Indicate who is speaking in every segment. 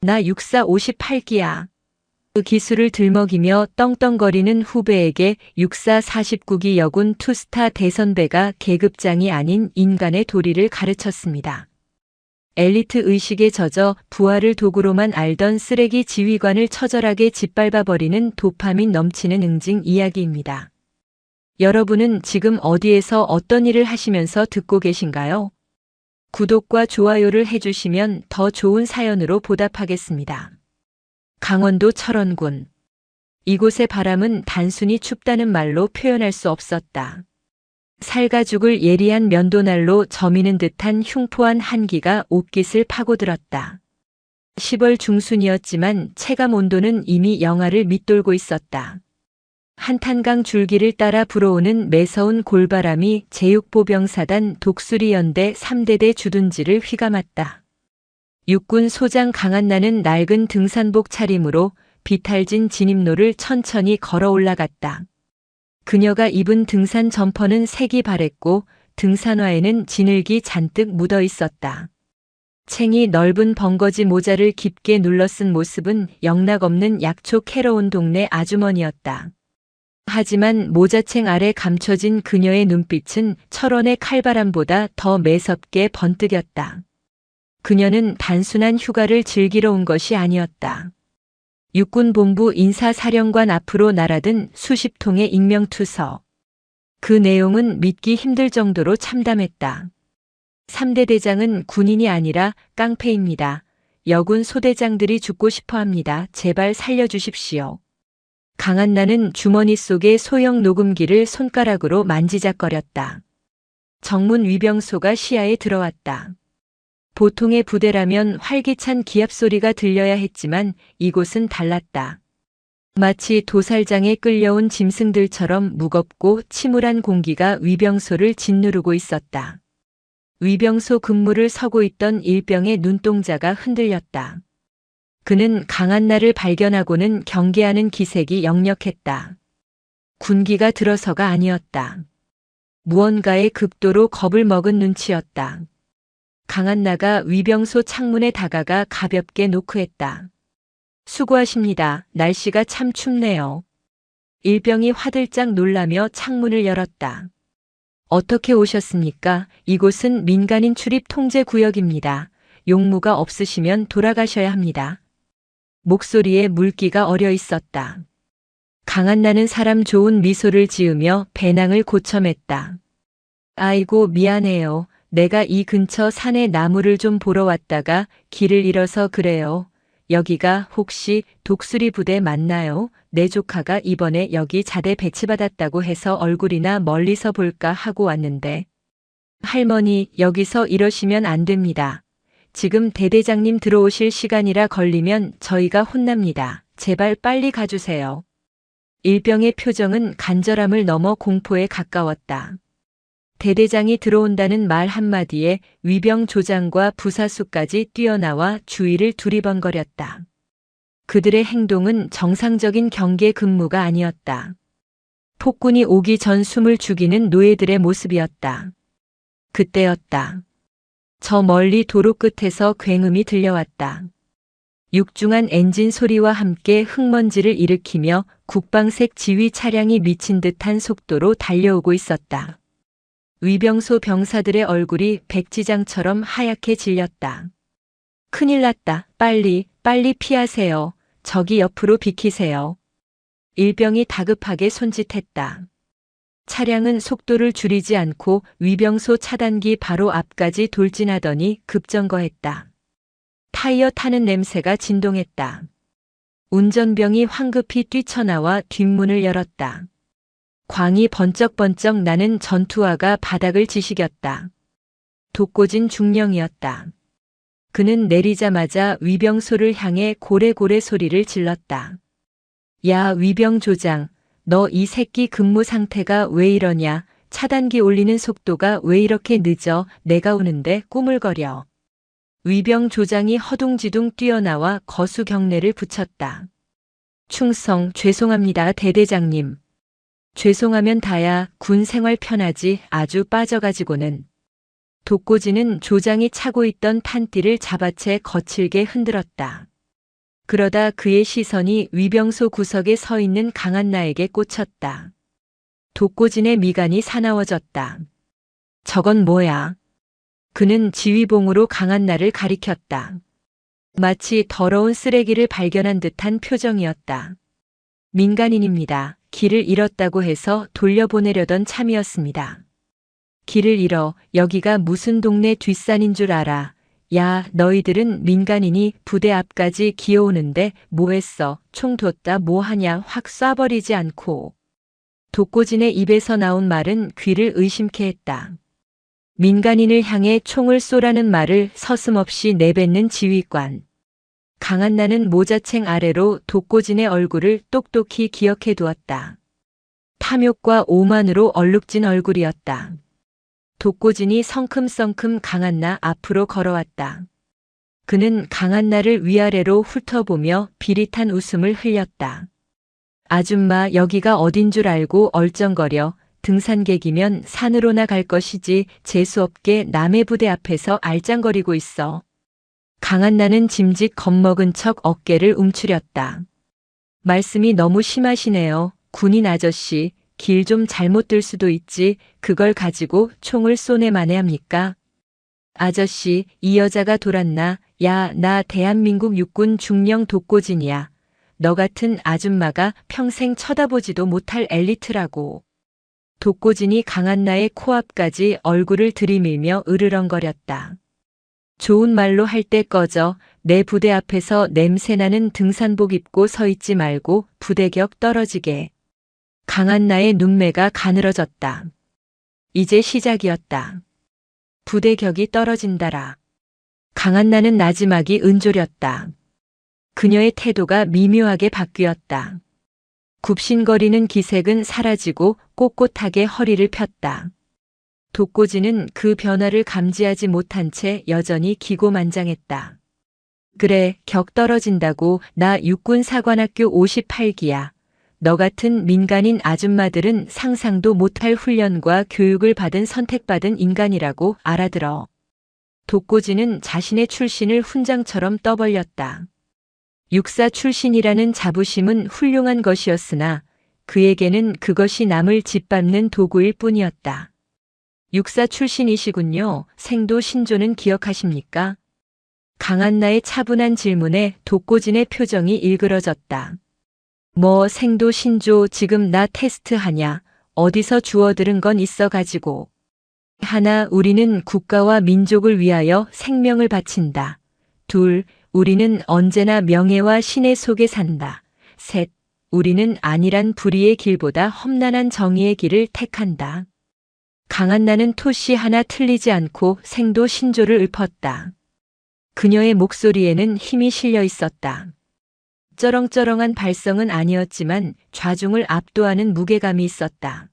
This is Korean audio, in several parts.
Speaker 1: 나 육사 58기야. 그 기술을 들먹이며 떵떵거리는 후배에게 육사 49기 여군 투스타 대선배가 계급장이 아닌 인간의 도리를 가르쳤습니다. 엘리트 의식에 젖어 부하를 도구로만 알던 쓰레기 지휘관을 처절하게 짓밟아버리는 도파민 넘치는 응징 이야기입니다. 여러분은 지금 어디에서 어떤 일을 하시면서 듣고 계신가요? 구독과 좋아요를 해주시면 더 좋은 사연으로 보답하겠습니다. 강원도 철원군. 이곳의 바람은 단순히 춥다는 말로 표현할 수 없었다. 살가 죽을 예리한 면도날로 저미는 듯한 흉포한 한기가 옷깃을 파고들었다. 10월 중순이었지만 체감 온도는 이미 영하를 밑돌고 있었다. 한탄강 줄기를 따라 불어오는 매서운 골바람이 제육보병사단 독수리연대 3대대 주둔지를 휘감았다. 육군 소장 강한나는 낡은 등산복 차림으로 비탈진 진입로를 천천히 걸어 올라갔다. 그녀가 입은 등산 점퍼는 색이 바랬고 등산화에는 진흙이 잔뜩 묻어 있었다. 챙이 넓은 벙거지 모자를 깊게 눌러 쓴 모습은 영락없는 약초 캐러온 동네 아주머니였다. 하지만 모자챙 아래 감춰진 그녀의 눈빛은 철원의 칼바람보다 더 매섭게 번뜩였다. 그녀는 단순한 휴가를 즐기러 온 것이 아니었다. 육군본부 인사사령관 앞으로 날아든 수십 통의 익명투서. 그 내용은 믿기 힘들 정도로 참담했다. 3대 대장은 군인이 아니라 깡패입니다. 여군 소대장들이 죽고 싶어 합니다. 제발 살려주십시오. 강한나는 주머니 속의 소형 녹음기를 손가락으로 만지작거렸다. 정문 위병소가 시야에 들어왔다. 보통의 부대라면 활기찬 기합 소리가 들려야 했지만 이곳은 달랐다. 마치 도살장에 끌려온 짐승들처럼 무겁고 침울한 공기가 위병소를 짓누르고 있었다. 위병소 근무를 서고 있던 일병의 눈동자가 흔들렸다. 그는 강한나를 발견하고는 경계하는 기색이 역력했다. 군기가 들어서가 아니었다. 무언가에 극도로 겁을 먹은 눈치였다. 강한나가 위병소 창문에 다가가 가볍게 노크했다. 수고하십니다. 날씨가 참 춥네요. 일병이 화들짝 놀라며 창문을 열었다. 어떻게 오셨습니까? 이곳은 민간인 출입 통제 구역입니다. 용무가 없으시면 돌아가셔야 합니다. 목소리에 물기가 어려 있었다. 강한나는 사람 좋은 미소를 지으며 배낭을 고쳐맸다. 아이고 미안해요. 내가 이 근처 산에 나무를 좀 보러 왔다가 길을 잃어서 그래요. 여기가 혹시 독수리 부대 맞나요? 내 조카가 이번에 여기 자대 배치받았다고 해서 얼굴이나 멀리서 볼까 하고 왔는데. 할머니, 여기서 이러시면 안 됩니다. 지금 대대장님 들어오실 시간이라 걸리면 저희가 혼납니다. 제발 빨리 가주세요. 일병의 표정은 간절함을 넘어 공포에 가까웠다. 대대장이 들어온다는 말 한마디에 위병 조장과 부사수까지 뛰어나와 주위를 두리번거렸다. 그들의 행동은 정상적인 경계 근무가 아니었다. 폭군이 오기 전 숨을 죽이는 노예들의 모습이었다. 그때였다. 저 멀리 도로 끝에서 굉음이 들려왔다. 육중한 엔진 소리와 함께 흙먼지를 일으키며 국방색 지휘 차량이 미친 듯한 속도로 달려오고 있었다. 위병소 병사들의 얼굴이 백지장처럼 하얗게 질렸다. 큰일 났다. 빨리 피하세요. 저기 옆으로 비키세요. 일병이 다급하게 손짓했다. 차량은 속도를 줄이지 않고 위병소 차단기 바로 앞까지 돌진하더니 급정거했다. 타이어 타는 냄새가 진동했다. 운전병이 황급히 뛰쳐나와 뒷문을 열었다. 광이 번쩍번쩍 나는 전투화가 바닥을 지시겼다. 독고진 중령이었다. 그는 내리자마자 위병소를 향해 고래고래 소리를 질렀다. 야 위병조장, 너 이 새끼 근무 상태가 왜 이러냐? 차단기 올리는 속도가 왜 이렇게 늦어? 내가 오는데 꾸물거려. 위병조장이 허둥지둥 뛰어나와 거수 경례를 붙였다. 충성, 죄송합니다 대대장님. 죄송하면 다야. 군 생활 편하지. 아주 빠져가지고는. 독고지는 조장이 차고 있던 탄띠를 잡아채 거칠게 흔들었다. 그러다 그의 시선이 위병소 구석에 서 있는 강한나에게 꽂혔다. 독고진의 미간이 사나워졌다. 저건 뭐야? 그는 지휘봉으로 강한나를 가리켰다. 마치 더러운 쓰레기를 발견한 듯한 표정이었다. 민간인입니다. 길을 잃었다고 해서 돌려보내려던 참이었습니다. 길을 잃어 여기가 무슨 동네 뒷산인 줄 알아. 야, 너희들은 민간인이 부대 앞까지 기어오는데 뭐했어? 총 뒀다 뭐하냐 확 쏴버리지 않고. 독고진의 입에서 나온 말은 귀를 의심케 했다. 민간인을 향해 총을 쏘라는 말을 서슴없이 내뱉는 지휘관. 강한나는 모자챙 아래로 독고진의 얼굴을 똑똑히 기억해 두었다. 탐욕과 오만으로 얼룩진 얼굴이었다. 독고진이 성큼성큼 강한나 앞으로 걸어왔다. 그는 강한나를 위아래로 훑어보며 비릿한 웃음을 흘렸다. 아줌마 여기가 어딘 줄 알고 얼쩡거려. 등산객이면 산으로나 갈 것이지 재수없게 남의 부대 앞에서 알짱거리고 있어. 강한나는 짐짓 겁먹은 척 어깨를 움츠렸다. 말씀이 너무 심하시네요. 군인 아저씨, 길 좀 잘못 들 수도 있지 그걸 가지고 총을 쏘네 마네합니까? 아저씨, 이 여자가 돌았나? 야, 나 대한민국 육군 중령 독고진이야. 너 같은 아줌마가 평생 쳐다보지도 못할 엘리트라고. 독고진이 강한나의 코앞까지 얼굴을 들이밀며 으르렁거렸다. 좋은 말로 할 때 꺼져. 내 부대 앞에서 냄새나는 등산복 입고 서 있지 말고 부대격 떨어지게. 강한나의 눈매가 가늘어졌다. 이제 시작이었다. 부대격이 떨어진다라. 강한나는 나지막이 은조렸다. 그녀의 태도가 미묘하게 바뀌었다. 굽신거리는 기색은 사라지고 꼿꼿하게 허리를 폈다. 독고진은 그 변화를 감지하지 못한 채 여전히 기고만장했다. 그래, 격 떨어진다고. 나 육군사관학교 58기야. 너 같은 민간인 아줌마들은 상상도 못할 훈련과 교육을 받은 선택받은 인간이라고 알아들어. 독고진은 자신의 출신을 훈장처럼 떠벌렸다. 육사 출신이라는 자부심은 훌륭한 것이었으나 그에게는 그것이 남을 짓밟는 도구일 뿐이었다. 육사 출신이시군요. 생도 신조는 기억하십니까? 강한나의 차분한 질문에 독고진의 표정이 일그러졌다. 뭐 생도 신조 지금 나 테스트하냐? 어디서 주워들은 건 있어가지고. 하나, 우리는 국가와 민족을 위하여 생명을 바친다. 둘, 우리는 언제나 명예와 신의 속에 산다. 셋, 우리는 안일한 불의의 길보다 험난한 정의의 길을 택한다. 강한나는 토시 하나 틀리지 않고 생도 신조를 읊었다. 그녀의 목소리에는 힘이 실려 있었다. 쩌렁쩌렁한 발성은 아니었지만 좌중을 압도하는 무게감이 있었다.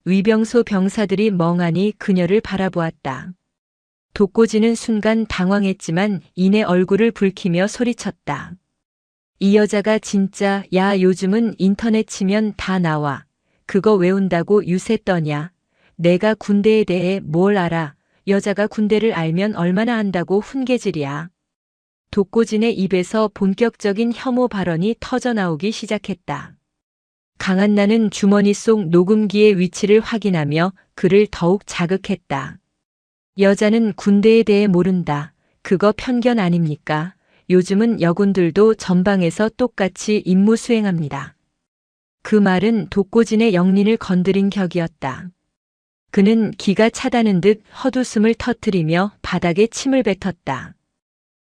Speaker 1: 위병소 병사들이 멍하니 그녀를 바라보았다. 독고진은 순간 당황했지만 이내 얼굴을 붉히며 소리쳤다. 이 여자가 진짜. 야, 요즘은 인터넷 치면 다 나와. 그거 외운다고 유세 떠냐. 내가 군대에 대해 뭘 알아. 여자가 군대를 알면 얼마나 안다고 훈계질이야. 독고진의 입에서 본격적인 혐오 발언이 터져나오기 시작했다. 강한나는 주머니 속 녹음기의 위치를 확인하며 그를 더욱 자극했다. 여자는 군대에 대해 모른다. 그거 편견 아닙니까? 요즘은 여군들도 전방에서 똑같이 임무 수행합니다. 그 말은 독고진의 영린을 건드린 격이었다. 그는 기가 차다는 듯 헛웃음을 터뜨리며 바닥에 침을 뱉었다.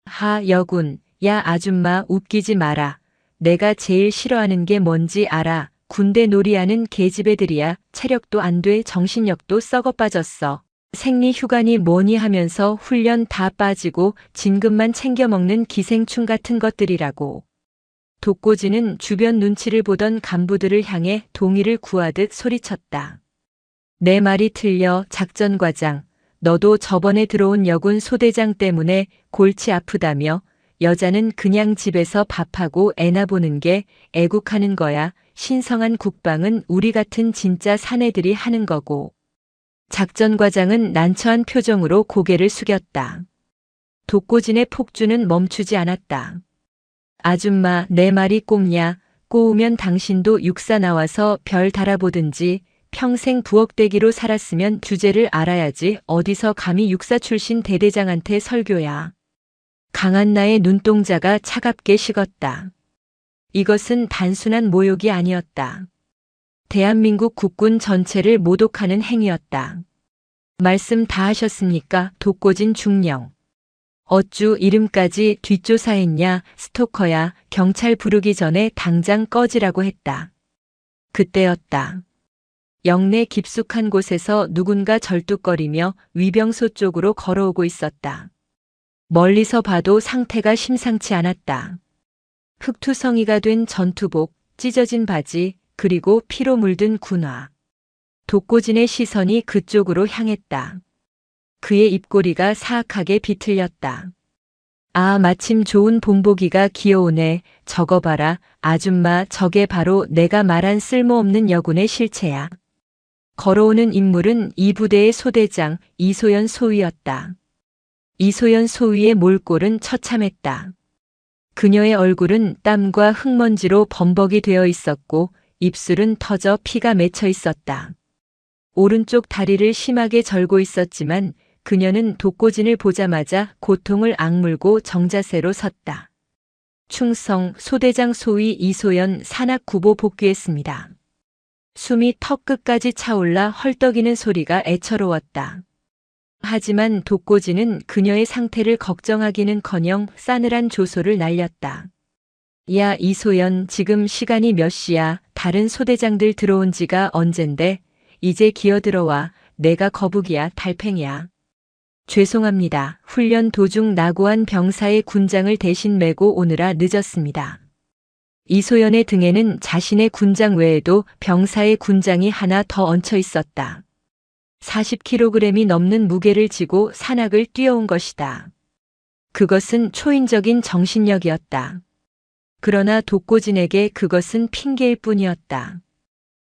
Speaker 1: 하, 여군. 야, 아줌마 웃기지 마라. 내가 제일 싫어하는 게 뭔지 알아. 군대 놀이하는 계집애들이야. 체력도 안 돼. 정신력도 썩어 빠졌어. 생리 휴관이 뭐니 하면서 훈련 다 빠지고 진급만 챙겨 먹는 기생충 같은 것들이라고. 독고진은 주변 눈치를 보던 간부들을 향해 동의를 구하듯 소리쳤다. 내 말이 틀려. 작전과장. 너도 저번에 들어온 여군 소대장 때문에 골치 아프다며. 여자는 그냥 집에서 밥하고 애나 보는 게 애국하는 거야. 신성한 국방은 우리 같은 진짜 사내들이 하는 거고. 작전과장은 난처한 표정으로 고개를 숙였다. 독고진의 폭주는 멈추지 않았다. 아줌마, 내 말이 꼽냐? 꼬우면 당신도 육사 나와서 별 달아보든지 평생 부엌대기로 살았으면 주제를 알아야지 어디서 감히 육사 출신 대대장한테 설교야. 강한나의 눈동자가 차갑게 식었다. 이것은 단순한 모욕이 아니었다. 대한민국 국군 전체를 모독하는 행위였다. 말씀 다 하셨습니까? 독고진 중령. 어쭈 이름까지 뒷조사했냐? 스토커야. 경찰 부르기 전에 당장 꺼지라고 했다. 그때였다. 영내 깊숙한 곳에서 누군가 절뚝거리며 위병소 쪽으로 걸어오고 있었다. 멀리서 봐도 상태가 심상치 않았다. 흙투성이가 된 전투복, 찢어진 바지, 그리고 피로 물든 군화. 독고진의 시선이 그쪽으로 향했다. 그의 입꼬리가 사악하게 비틀렸다. 아, 마침 좋은 본보기가 기어오네. 저거 봐라. 아줌마, 저게 바로 내가 말한 쓸모없는 여군의 실체야. 걸어오는 인물은 이 부대의 소대장 이소연 소위였다. 이소연 소위의 몰골은 처참했다. 그녀의 얼굴은 땀과 흙먼지로 범벅이 되어 있었고 입술은 터져 피가 맺혀 있었다. 오른쪽 다리를 심하게 절고 있었지만 그녀는 독고진을 보자마자 고통을 악물고 정자세로 섰다. 충성, 소대장 소위 이소연 산악구보 복귀했습니다. 숨이 턱끝까지 차올라 헐떡이는 소리가 애처로웠다. 하지만 독고진은 그녀의 상태를 걱정하기는커녕 싸늘한 조소를 날렸다. 야, 이소연, 지금 시간이 몇 시야? 다른 소대장들 들어온 지가 언젠데? 이제 기어들어와. 내가 거북이야, 달팽이야. 죄송합니다. 훈련 도중 낙오한 병사의 군장을 대신 메고 오느라 늦었습니다. 이소연의 등에는 자신의 군장 외에도 병사의 군장이 하나 더 얹혀 있었다. 40kg이 넘는 무게를 지고 산악을 뛰어온 것이다. 그것은 초인적인 정신력이었다. 그러나 독고진에게 그것은 핑계일 뿐이었다.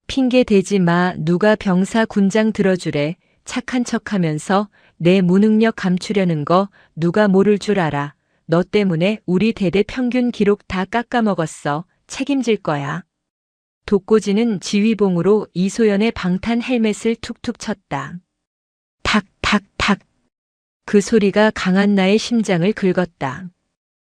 Speaker 1: 핑계 대지 마. 누가 병사 군장 들어주래. 착한 척하면서 내 무능력 감추려는 거 누가 모를 줄 알아. 너 때문에 우리 대대 평균 기록 다 깎아먹었어. 책임질 거야. 독고진은 지휘봉으로 이소연의 방탄 헬멧을 툭툭 쳤다. 탁, 탁, 탁. 그 소리가 강한나의 심장을 긁었다.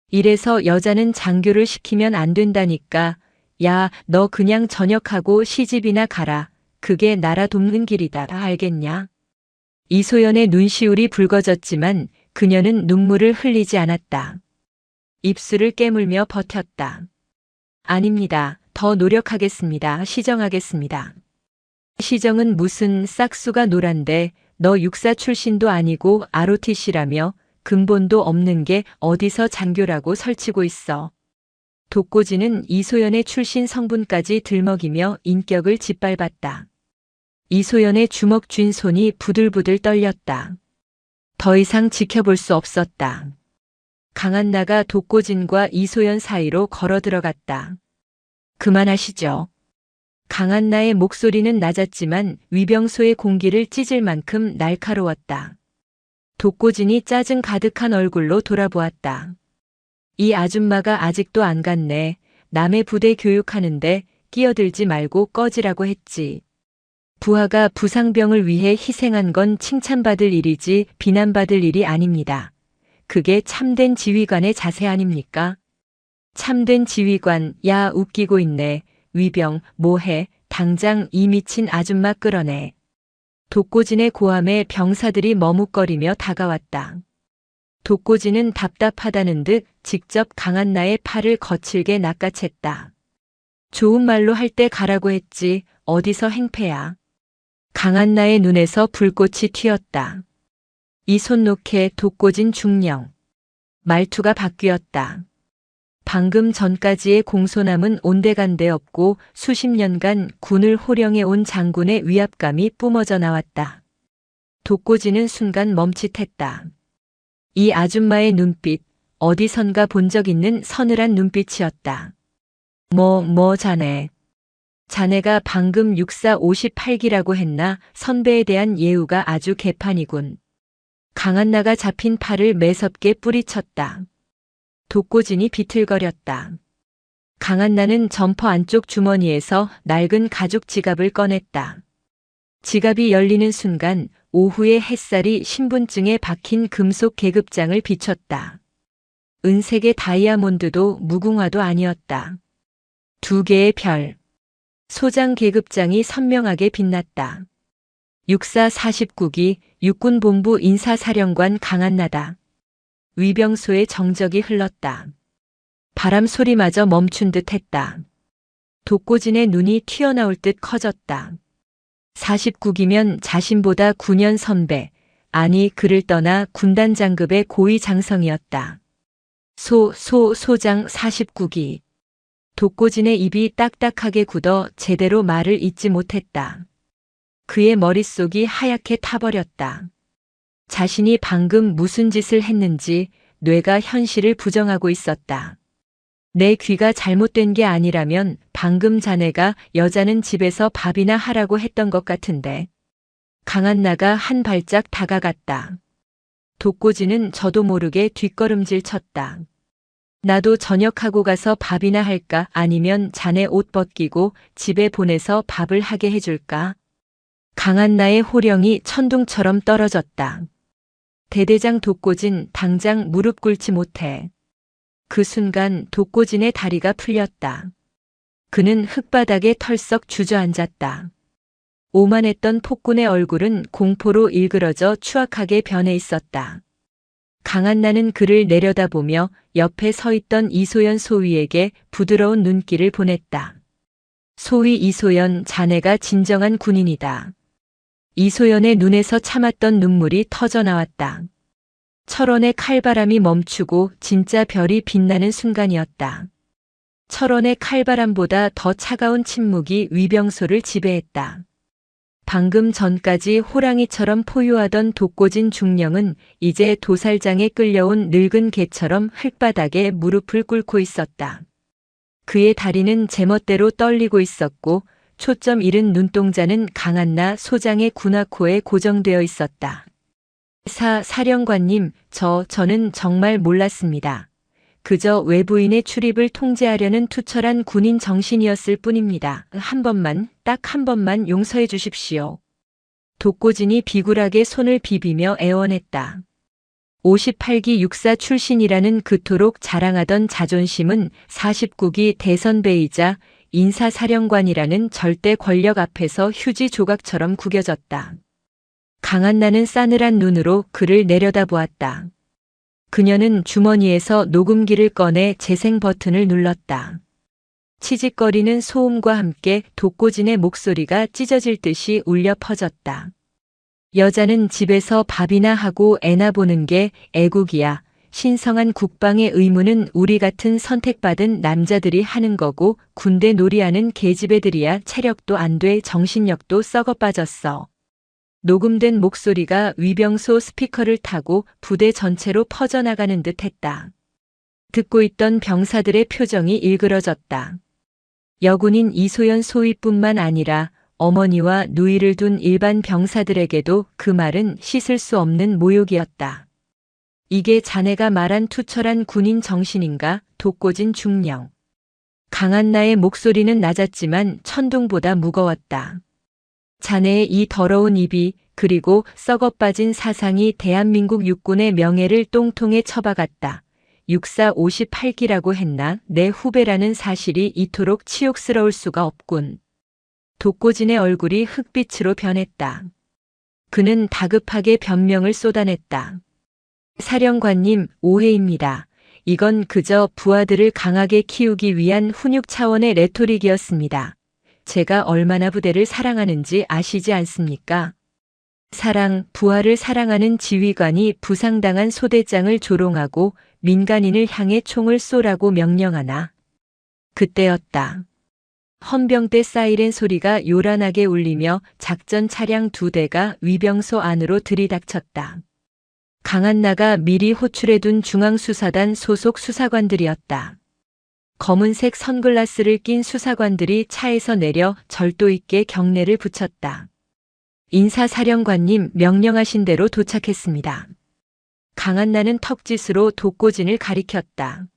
Speaker 1: 이래서 여자는 장교를 시키면 안 된다니까. 야, 너 그냥 전역하고 시집이나 가라. 그게 나라 돕는 길이다. 알겠냐? 이소연의 눈시울이 붉어졌지만 그녀는 눈물을 흘리지 않았다. 입술을 깨물며 버텼다. 아닙니다. 더 노력하겠습니다. 시정하겠습니다. 시정은 무슨 싹수가 노란데 너 육사 출신도 아니고 ROTC라며 근본도 없는 게 어디서 장교라고 설치고 있어. 독고진은 이소연의 출신 성분까지 들먹이며 인격을 짓밟았다. 이소연의 주먹 쥔 손이 부들부들 떨렸다. 더 이상 지켜볼 수 없었다. 강한나가 독고진과 이소연 사이로 걸어 들어갔다. 그만하시죠. 강한나의 목소리는 낮았지만 위병소의 공기를 찢을 만큼 날카로웠다. 독고진이 짜증 가득한 얼굴로 돌아보았다. 이 아줌마가 아직도 안 갔네. 남의 부대 교육하는데 끼어들지 말고 꺼지라고 했지. 부하가 부상병을 위해 희생한 건 칭찬받을 일이지 비난받을 일이 아닙니다. 그게 참된 지휘관의 자세 아닙니까? 참된 지휘관, 야 웃기고 있네. 위병, 뭐해, 당장 이 미친 아줌마 끌어내. 독고진의 고함에 병사들이 머뭇거리며 다가왔다. 독고진은 답답하다는 듯 직접 강한나의 팔을 거칠게 낚아챘다. 좋은 말로 할 때 가라고 했지 어디서 행패야. 강한나의 눈에서 불꽃이 튀었다. 이 손 놓게. 독고진 중령. 말투가 바뀌었다. 방금 전까지의 공손함은 온데간데 없고 수십 년간 군을 호령해 온 장군의 위압감이 뿜어져 나왔다. 독고진은 순간 멈칫했다. 이 아줌마의 눈빛, 어디선가 본 적 있는 서늘한 눈빛이었다. 자네. 자네가 방금 육사 58기라고 했나? 선배에 대한 예우가 아주 개판이군. 강한나가 잡힌 팔을 매섭게 뿌리쳤다. 독고진이 비틀거렸다. 강한나는 점퍼 안쪽 주머니에서 낡은 가죽 지갑을 꺼냈다. 지갑이 열리는 순간 오후의 햇살이 신분증에 박힌 금속 계급장을 비췄다. 은색의 다이아몬드도 무궁화도 아니었다. 두 개의 별. 소장 계급장이 선명하게 빛났다. 육사 49기 육군본부 인사사령관 강한나다. 위병소의 정적이 흘렀다. 바람 소리마저 멈춘 듯 했다. 독고진의 눈이 튀어나올 듯 커졌다. 49기면 자신보다 9년 선배, 아니 그를 떠나 군단 장급의 고위 장성이었다. 소장 49기. 독고진의 입이 딱딱하게 굳어 제대로 말을 잇지 못했다. 그의 머릿속이 하얗게 타버렸다. 자신이 방금 무슨 짓을 했는지 뇌가 현실을 부정하고 있었다. 내 귀가 잘못된 게 아니라면 방금 자네가 여자는 집에서 밥이나 하라고 했던 것 같은데. 강한나가 한 발짝 다가갔다. 독고진은 저도 모르게 뒷걸음질 쳤다. 나도 저녁하고 가서 밥이나 할까 아니면 자네 옷 벗기고 집에 보내서 밥을 하게 해줄까? 강한나의 호령이 천둥처럼 떨어졌다. 대대장 독고진 당장 무릎 꿇지 못해. 그 순간 독고진의 다리가 풀렸다. 그는 흙바닥에 털썩 주저앉았다. 오만했던 폭군의 얼굴은 공포로 일그러져 추악하게 변해 있었다. 강한나는 그를 내려다보며 옆에 서 있던 이소연 소위에게 부드러운 눈길을 보냈다. 소위 이소연, 자네가 진정한 군인이다. 이소연의 눈에서 참았던 눈물이 터져 나왔다. 철원의 칼바람이 멈추고 진짜 별이 빛나는 순간이었다. 철원의 칼바람보다 더 차가운 침묵이 위병소를 지배했다. 방금 전까지 호랑이처럼 포효하던 독고진 중령은 이제 도살장에 끌려온 늙은 개처럼 흙바닥에 무릎을 꿇고 있었다. 그의 다리는 제멋대로 떨리고 있었고 초점 잃은 눈동자는 강한나 소장의 군화코에 고정되어 있었다. 사령관님, 저는 정말 몰랐습니다. 그저 외부인의 출입을 통제하려는 투철한 군인 정신이었을 뿐입니다. 딱 한 번만 용서해 주십시오. 독고진이 비굴하게 손을 비비며 애원했다. 58기 육사 출신이라는 그토록 자랑하던 자존심은 49기 대선배이자 인사사령관이라는 절대 권력 앞에서 휴지 조각처럼 구겨졌다. 강한나는 싸늘한 눈으로 그를 내려다보았다. 그녀는 주머니에서 녹음기를 꺼내 재생 버튼을 눌렀다. 치직거리는 소음과 함께 독고진의 목소리가 찢어질 듯이 울려 퍼졌다. 여자는 집에서 밥이나 하고 애나 보는 게 애국이야. 신성한 국방의 의무는 우리 같은 선택받은 남자들이 하는 거고 군대 놀이하는 계집애들이야 체력도 안 돼 정신력도 썩어 빠졌어. 녹음된 목소리가 위병소 스피커를 타고 부대 전체로 퍼져나가는 듯 했다. 듣고 있던 병사들의 표정이 일그러졌다. 여군인 이소연 소위뿐만 아니라 어머니와 누이를 둔 일반 병사들에게도 그 말은 씻을 수 없는 모욕이었다. 이게 자네가 말한 투철한 군인 정신인가? 독고진 중령. 강한나의 목소리는 낮았지만 천둥보다 무거웠다. 자네의 이 더러운 입이 그리고 썩어 빠진 사상이 대한민국 육군의 명예를 똥통에 처박았다. 육사 58기라고 했나? 내 후배라는 사실이 이토록 치욕스러울 수가 없군. 독고진의 얼굴이 흑빛으로 변했다. 그는 다급하게 변명을 쏟아냈다. 사령관님, 오해입니다. 이건 그저 부하들을 강하게 키우기 위한 훈육 차원의 레토릭이었습니다. 제가 얼마나 부대를 사랑하는지 아시지 않습니까? 부하를 사랑하는 지휘관이 부상당한 소대장을 조롱하고 민간인을 향해 총을 쏘라고 명령하나. 그때였다. 헌병대 사이렌 소리가 요란하게 울리며 작전 차량 2대가 위병소 안으로 들이닥쳤다. 강한나가 미리 호출해둔 중앙수사단 소속 수사관들이었다. 검은색 선글라스를 낀 수사관들이 차에서 내려 절도 있게 경례를 붙였다. 인사사령관님, 명령하신 대로 도착했습니다. 강한나는 턱짓으로 독고진을 가리켰다.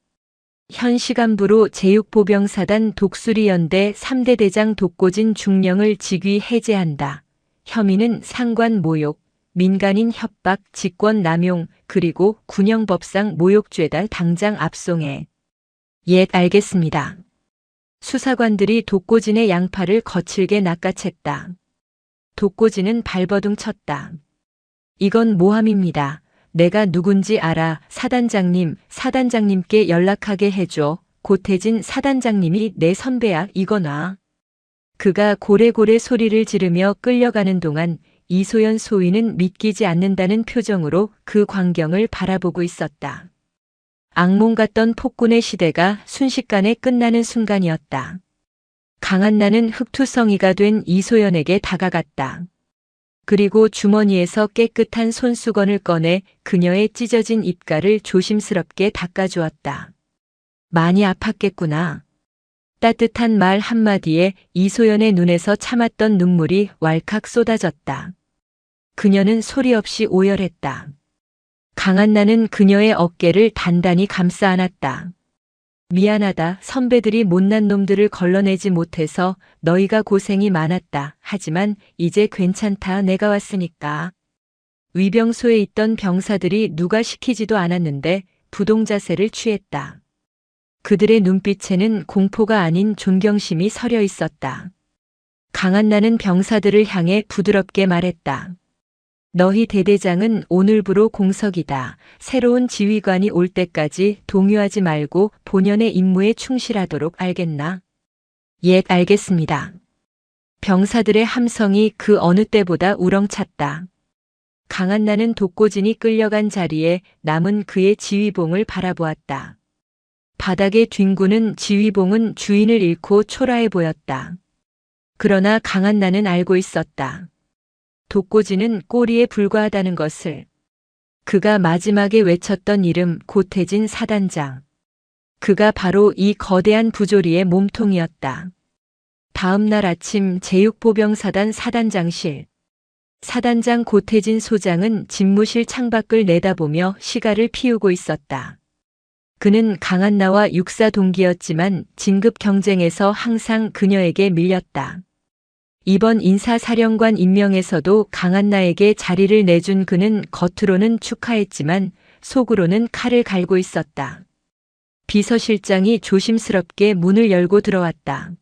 Speaker 1: 현 시간부로 제육보병사단 독수리연대 3대 대장 독고진 중령을 직위 해제한다. 혐의는 상관 모욕, 민간인 협박, 직권 남용, 그리고 군형법상 모욕죄다. 당장 압송해. 예, 알겠습니다. 수사관들이 독고진의 양팔을 거칠게 낚아챘다. 독고진은 발버둥 쳤다. 이건 모함입니다. 내가 누군지 알아. 사단장님께 연락하게 해줘. 고태진 사단장님이 내 선배야. 이거나. 그가 고래고래 소리를 지르며 끌려가는 동안 이소연 소위는 믿기지 않는다는 표정으로 그 광경을 바라보고 있었다. 악몽 같던 폭군의 시대가 순식간에 끝나는 순간이었다. 강한나는 흑투성이가 된 이소연에게 다가갔다. 그리고 주머니에서 깨끗한 손수건을 꺼내 그녀의 찢어진 입가를 조심스럽게 닦아주었다. 많이 아팠겠구나. 따뜻한 말 한마디에 이소연의 눈에서 참았던 눈물이 왈칵 쏟아졌다. 그녀는 소리 없이 오열했다. 강한나는 그녀의 어깨를 단단히 감싸 안았다. 미안하다. 선배들이 못난 놈들을 걸러내지 못해서 너희가 고생이 많았다. 하지만 이제 괜찮다. 내가 왔으니까. 위병소에 있던 병사들이 누가 시키지도 않았는데 부동자세를 취했다. 그들의 눈빛에는 공포가 아닌 존경심이 서려 있었다. 강한나는 병사들을 향해 부드럽게 말했다. 너희 대대장은 오늘부로 공석이다. 새로운 지휘관이 올 때까지 동요하지 말고 본연의 임무에 충실하도록. 알겠나? 예, 알겠습니다. 병사들의 함성이 그 어느 때보다 우렁찼다. 강한나는 독고진이 끌려간 자리에 남은 그의 지휘봉을 바라보았다. 바닥에 뒹구는 지휘봉은 주인을 잃고 초라해 보였다. 그러나 강한나는 알고 있었다. 독고진은 꼬리에 불과하다는 것을. 그가 마지막에 외쳤던 이름 고태진 사단장. 그가 바로 이 거대한 부조리의 몸통이었다. 다음 날 아침 제육보병사단 사단장실. 사단장 고태진 소장은 집무실 창밖을 내다보며 시가를 피우고 있었다. 그는 강한나와 육사 동기였지만 진급 경쟁에서 항상 그녀에게 밀렸다. 이번 인사사령관 임명에서도 강한나에게 자리를 내준 그는 겉으로는 축하했지만 속으로는 칼을 갈고 있었다. 비서실장이 조심스럽게 문을 열고 들어왔다.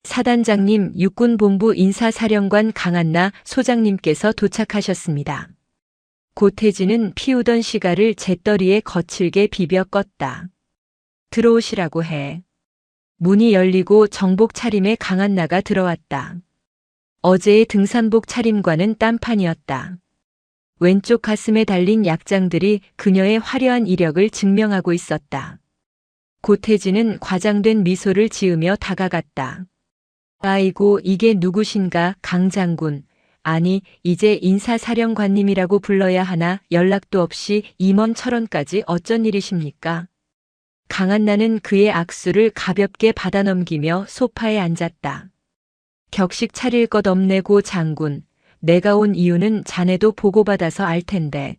Speaker 1: 사단장님, 육군본부 인사사령관 강한나 소장님께서 도착하셨습니다. 고태진은 피우던 시가를 재떨이에 거칠게 비벼 껐다. 들어오시라고 해. 문이 열리고 정복 차림의 강한나가 들어왔다. 어제의 등산복 차림과는 딴판이었다. 왼쪽 가슴에 달린 약장들이 그녀의 화려한 이력을 증명하고 있었다. 고태진은 과장된 미소를 지으며 다가갔다. 아이고, 이게 누구신가, 강 장군. 아니, 이제 인사사령관님이라고 불러야 하나. 연락도 없이 임원 철원까지 어쩐 일이십니까? 강한나는 그의 악수를 가볍게 받아넘기며 소파에 앉았다. 격식 차릴 것 없네. 고 장군. 내가 온 이유는 자네도 보고받아서 알 텐데.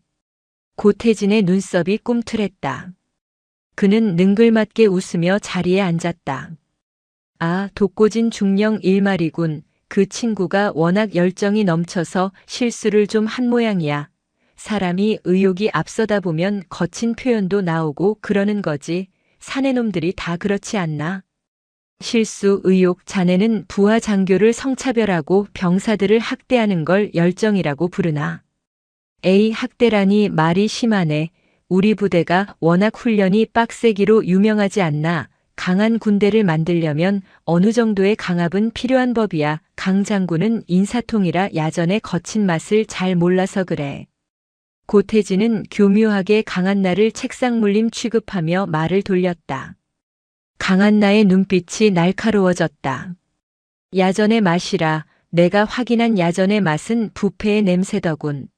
Speaker 1: 고태진의 눈썹이 꿈틀했다. 그는 능글맞게 웃으며 자리에 앉았다. 아, 독고진 중령 일말이군. 그 친구가 워낙 열정이 넘쳐서 실수를 좀 한 모양이야. 사람이 의욕이 앞서다 보면 거친 표현도 나오고 그러는 거지. 사내놈들이 다 그렇지 않나? 실수, 의욕, 자네는 부하 장교를 성차별하고 병사들을 학대하는 걸 열정이라고 부르나? 에이, 학대라니 말이 심하네. 우리 부대가 워낙 훈련이 빡세기로 유명하지 않나? 강한 군대를 만들려면 어느 정도의 강압은 필요한 법이야. 강 장군은 인사통이라 야전의 거친 맛을 잘 몰라서 그래. 고태진은 교묘하게 강한나를 책상 물림 취급하며 말을 돌렸다. 강한나의 눈빛이 날카로워졌다. 야전의 맛이라. 내가 확인한 야전의 맛은 뷔페의 냄새더군.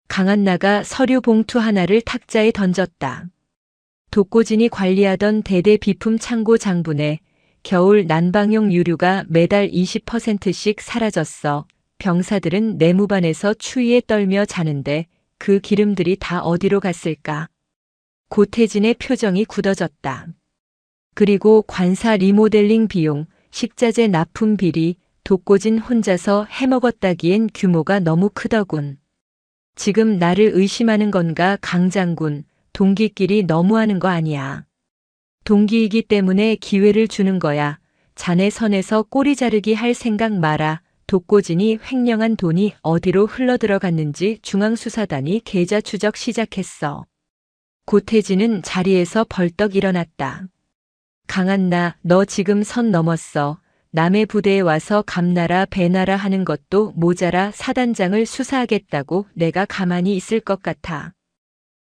Speaker 1: 강한나가 서류 봉투 하나를 탁자에 던졌다. 독고진이 관리하던 대대 비품 창고 장분에 겨울 난방용 유류가 매달 20%씩 사라졌어. 병사들은 내무반에서 추위에 떨며 자는데 그 기름들이 다 어디로 갔을까? 고태진의 표정이 굳어졌다. 그리고 관사 리모델링 비용, 식자재 납품 비리, 독고진 혼자서 해먹었다기엔 규모가 너무 크더군. 지금 나를 의심하는 건가, 강 장군. 동기끼리 너무하는 거 아니야. 동기이기 때문에 기회를 주는 거야. 자네 선에서 꼬리 자르기 할 생각 마라. 독고진이 횡령한 돈이 어디로 흘러들어갔는지 중앙수사단이 계좌 추적 시작했어. 고태진은 자리에서 벌떡 일어났다. 강한나, 너 지금 선 넘었어. 남의 부대에 와서 감나라 배나라 하는 것도 모자라 사단장을 수사하겠다고 내가 가만히 있을 것 같아.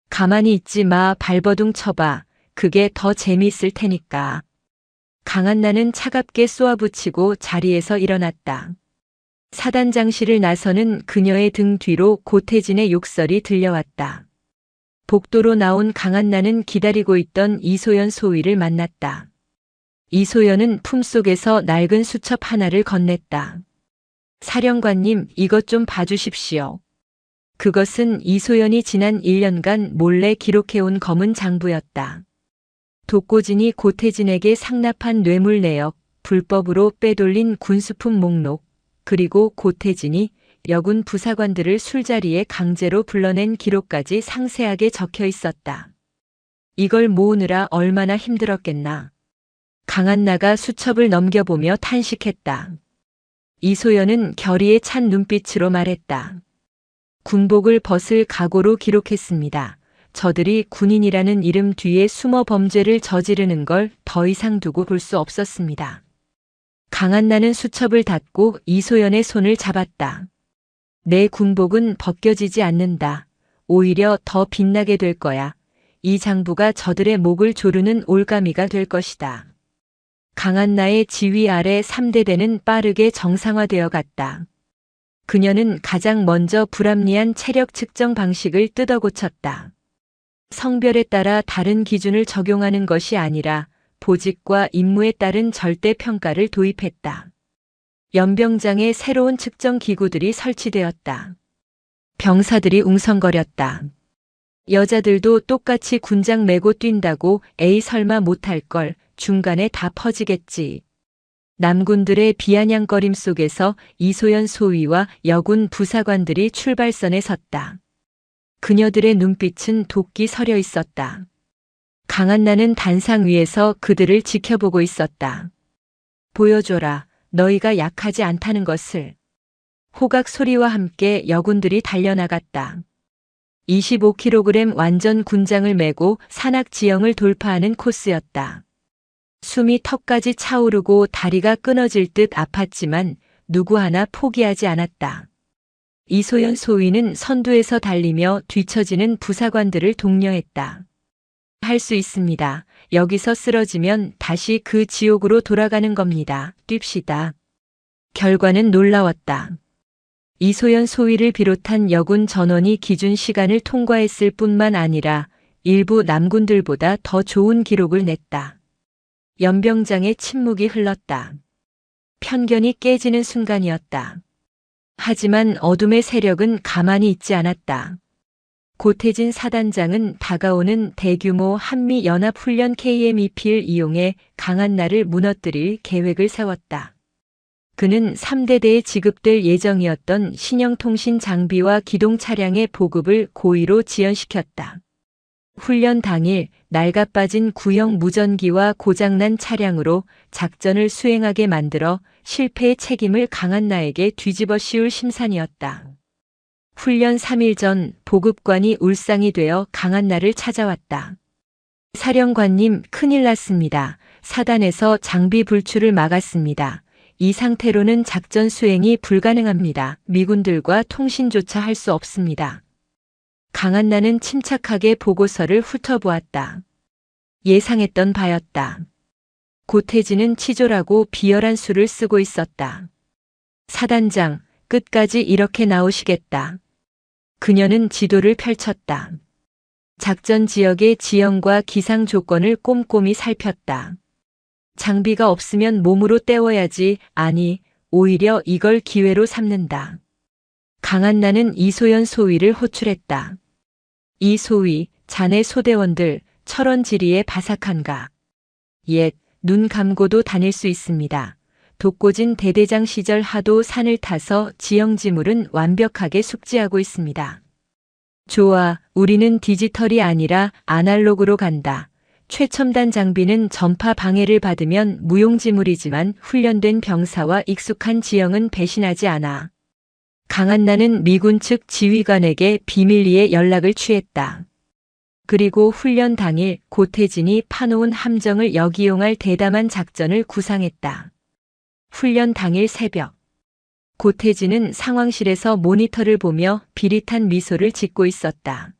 Speaker 1: 가만히 있지 마. 발버둥 쳐봐. 그게 더 재미있을 테니까. 강한나는 차갑게 쏘아붙이고 자리에서 일어났다. 사단장실을 나서는 그녀의 등 뒤로 고태진의 욕설이 들려왔다. 복도로 나온 강한나는 기다리고 있던 이소연 소위를 만났다. 이소연은 품속에서 낡은 수첩 하나를 건넸다. 사령관님, 이것 좀 봐주십시오. 그것은 이소연이 지난 1년간 몰래 기록해온 검은 장부였다. 독고진이 고태진에게 상납한 뇌물 내역, 불법으로 빼돌린 군수품 목록, 그리고 고태진이 여군 부사관들을 술자리에 강제로 불러낸 기록까지 상세하게 적혀 있었다. 이걸 모으느라 얼마나 힘들었겠나. 강한나가 수첩을 넘겨보며 탄식했다. 이소연은 결의에 찬 눈빛으로 말했다. 군복을 벗을 각오로 기록했습니다. 저들이 군인이라는 이름 뒤에 숨어 범죄를 저지르는 걸 더 이상 두고 볼 수 없었습니다. 강한나는 수첩을 닫고 이소연의 손을 잡았다. 내 군복은 벗겨지지 않는다. 오히려 더 빛나게 될 거야. 이 장부가 저들의 목을 조르는 올가미가 될 것이다. 강한나의 지휘 아래 3대대는 빠르게 정상화되어 갔다. 그녀는 가장 먼저 불합리한 체력 측정 방식을 뜯어 고쳤다. 성별에 따라 다른 기준을 적용하는 것이 아니라 보직과 임무에 따른 절대 평가를 도입했다. 연병장에 새로운 측정 기구들이 설치되었다. 병사들이 웅성거렸다. 여자들도 똑같이 군장 메고 뛴다고 에이 설마 못할 걸, 중간에 다 퍼지겠지. 남군들의 비아냥거림 속에서 이소연 소위와 여군 부사관들이 출발선에 섰다. 그녀들의 눈빛은 도끼 서려 있었다. 강한나는 단상 위에서 그들을 지켜보고 있었다. 보여줘라. 너희가 약하지 않다는 것을. 호각 소리와 함께 여군들이 달려나갔다. 25kg 완전 군장을 메고 산악 지형을 돌파하는 코스였다. 숨이 턱까지 차오르고 다리가 끊어질 듯 아팠지만 누구 하나 포기하지 않았다. 이소연 소위는 선두에서 달리며 뒤처지는 부사관들을 독려했다. 할 수 있습니다. 여기서 쓰러지면 다시 그 지옥으로 돌아가는 겁니다. 뜁시다. 결과는 놀라웠다. 이소연 소위를 비롯한 여군 전원이 기준 시간을 통과했을 뿐만 아니라 일부 남군들보다 더 좋은 기록을 냈다. 연병장의 침묵이 흘렀다. 편견이 깨지는 순간이었다. 하지만 어둠의 세력은 가만히 있지 않았다. 고태진 사단장은 다가오는 대규모 한미연합훈련 KMEP를 이용해 강한나를 무너뜨릴 계획을 세웠다. 그는 3대대에 지급될 예정이었던 신형통신 장비와 기동 차량의 보급을 고의로 지연시켰다. 훈련 당일 낡아빠진 구형 무전기와 고장난 차량으로 작전을 수행하게 만들어 실패의 책임을 강한나에게 뒤집어 씌울 심산이었다. 훈련 3일 전 보급관이 울상이 되어 강한나를 찾아왔다. 사령관님, 큰일 났습니다. 사단에서 장비 불출을 막았습니다. 이 상태로는 작전 수행이 불가능합니다. 미군들과 통신조차 할 수 없습니다. 강한나는 침착하게 보고서를 훑어보았다. 예상했던 바였다. 고태진은 치졸하고 비열한 수를 쓰고 있었다. 사단장, 끝까지 이렇게 나오시겠다. 그녀는 지도를 펼쳤다. 작전 지역의 지형과 기상 조건을 꼼꼼히 살폈다. 장비가 없으면 몸으로 때워야지. 아니, 오히려 이걸 기회로 삼는다. 강한나는 이소연 소위를 호출했다. 이 소위, 자네 소대원들 철원지리에 바삭한가? 옛, 눈 감고도 다닐 수 있습니다. 독고진 대대장 시절 하도 산을 타서 지형지물은 완벽하게 숙지하고 있습니다. 좋아, 우리는 디지털이 아니라 아날로그로 간다. 최첨단 장비는 전파 방해를 받으면 무용지물이지만 훈련된 병사와 익숙한 지형은 배신하지 않아. 강한나는 미군 측 지휘관에게 비밀리에 연락을 취했다. 그리고 훈련 당일 고태진이 파놓은 함정을 역이용할 대담한 작전을 구상했다. 훈련 당일 새벽. 고태진은 상황실에서 모니터를 보며 비릿한 미소를 짓고 있었다.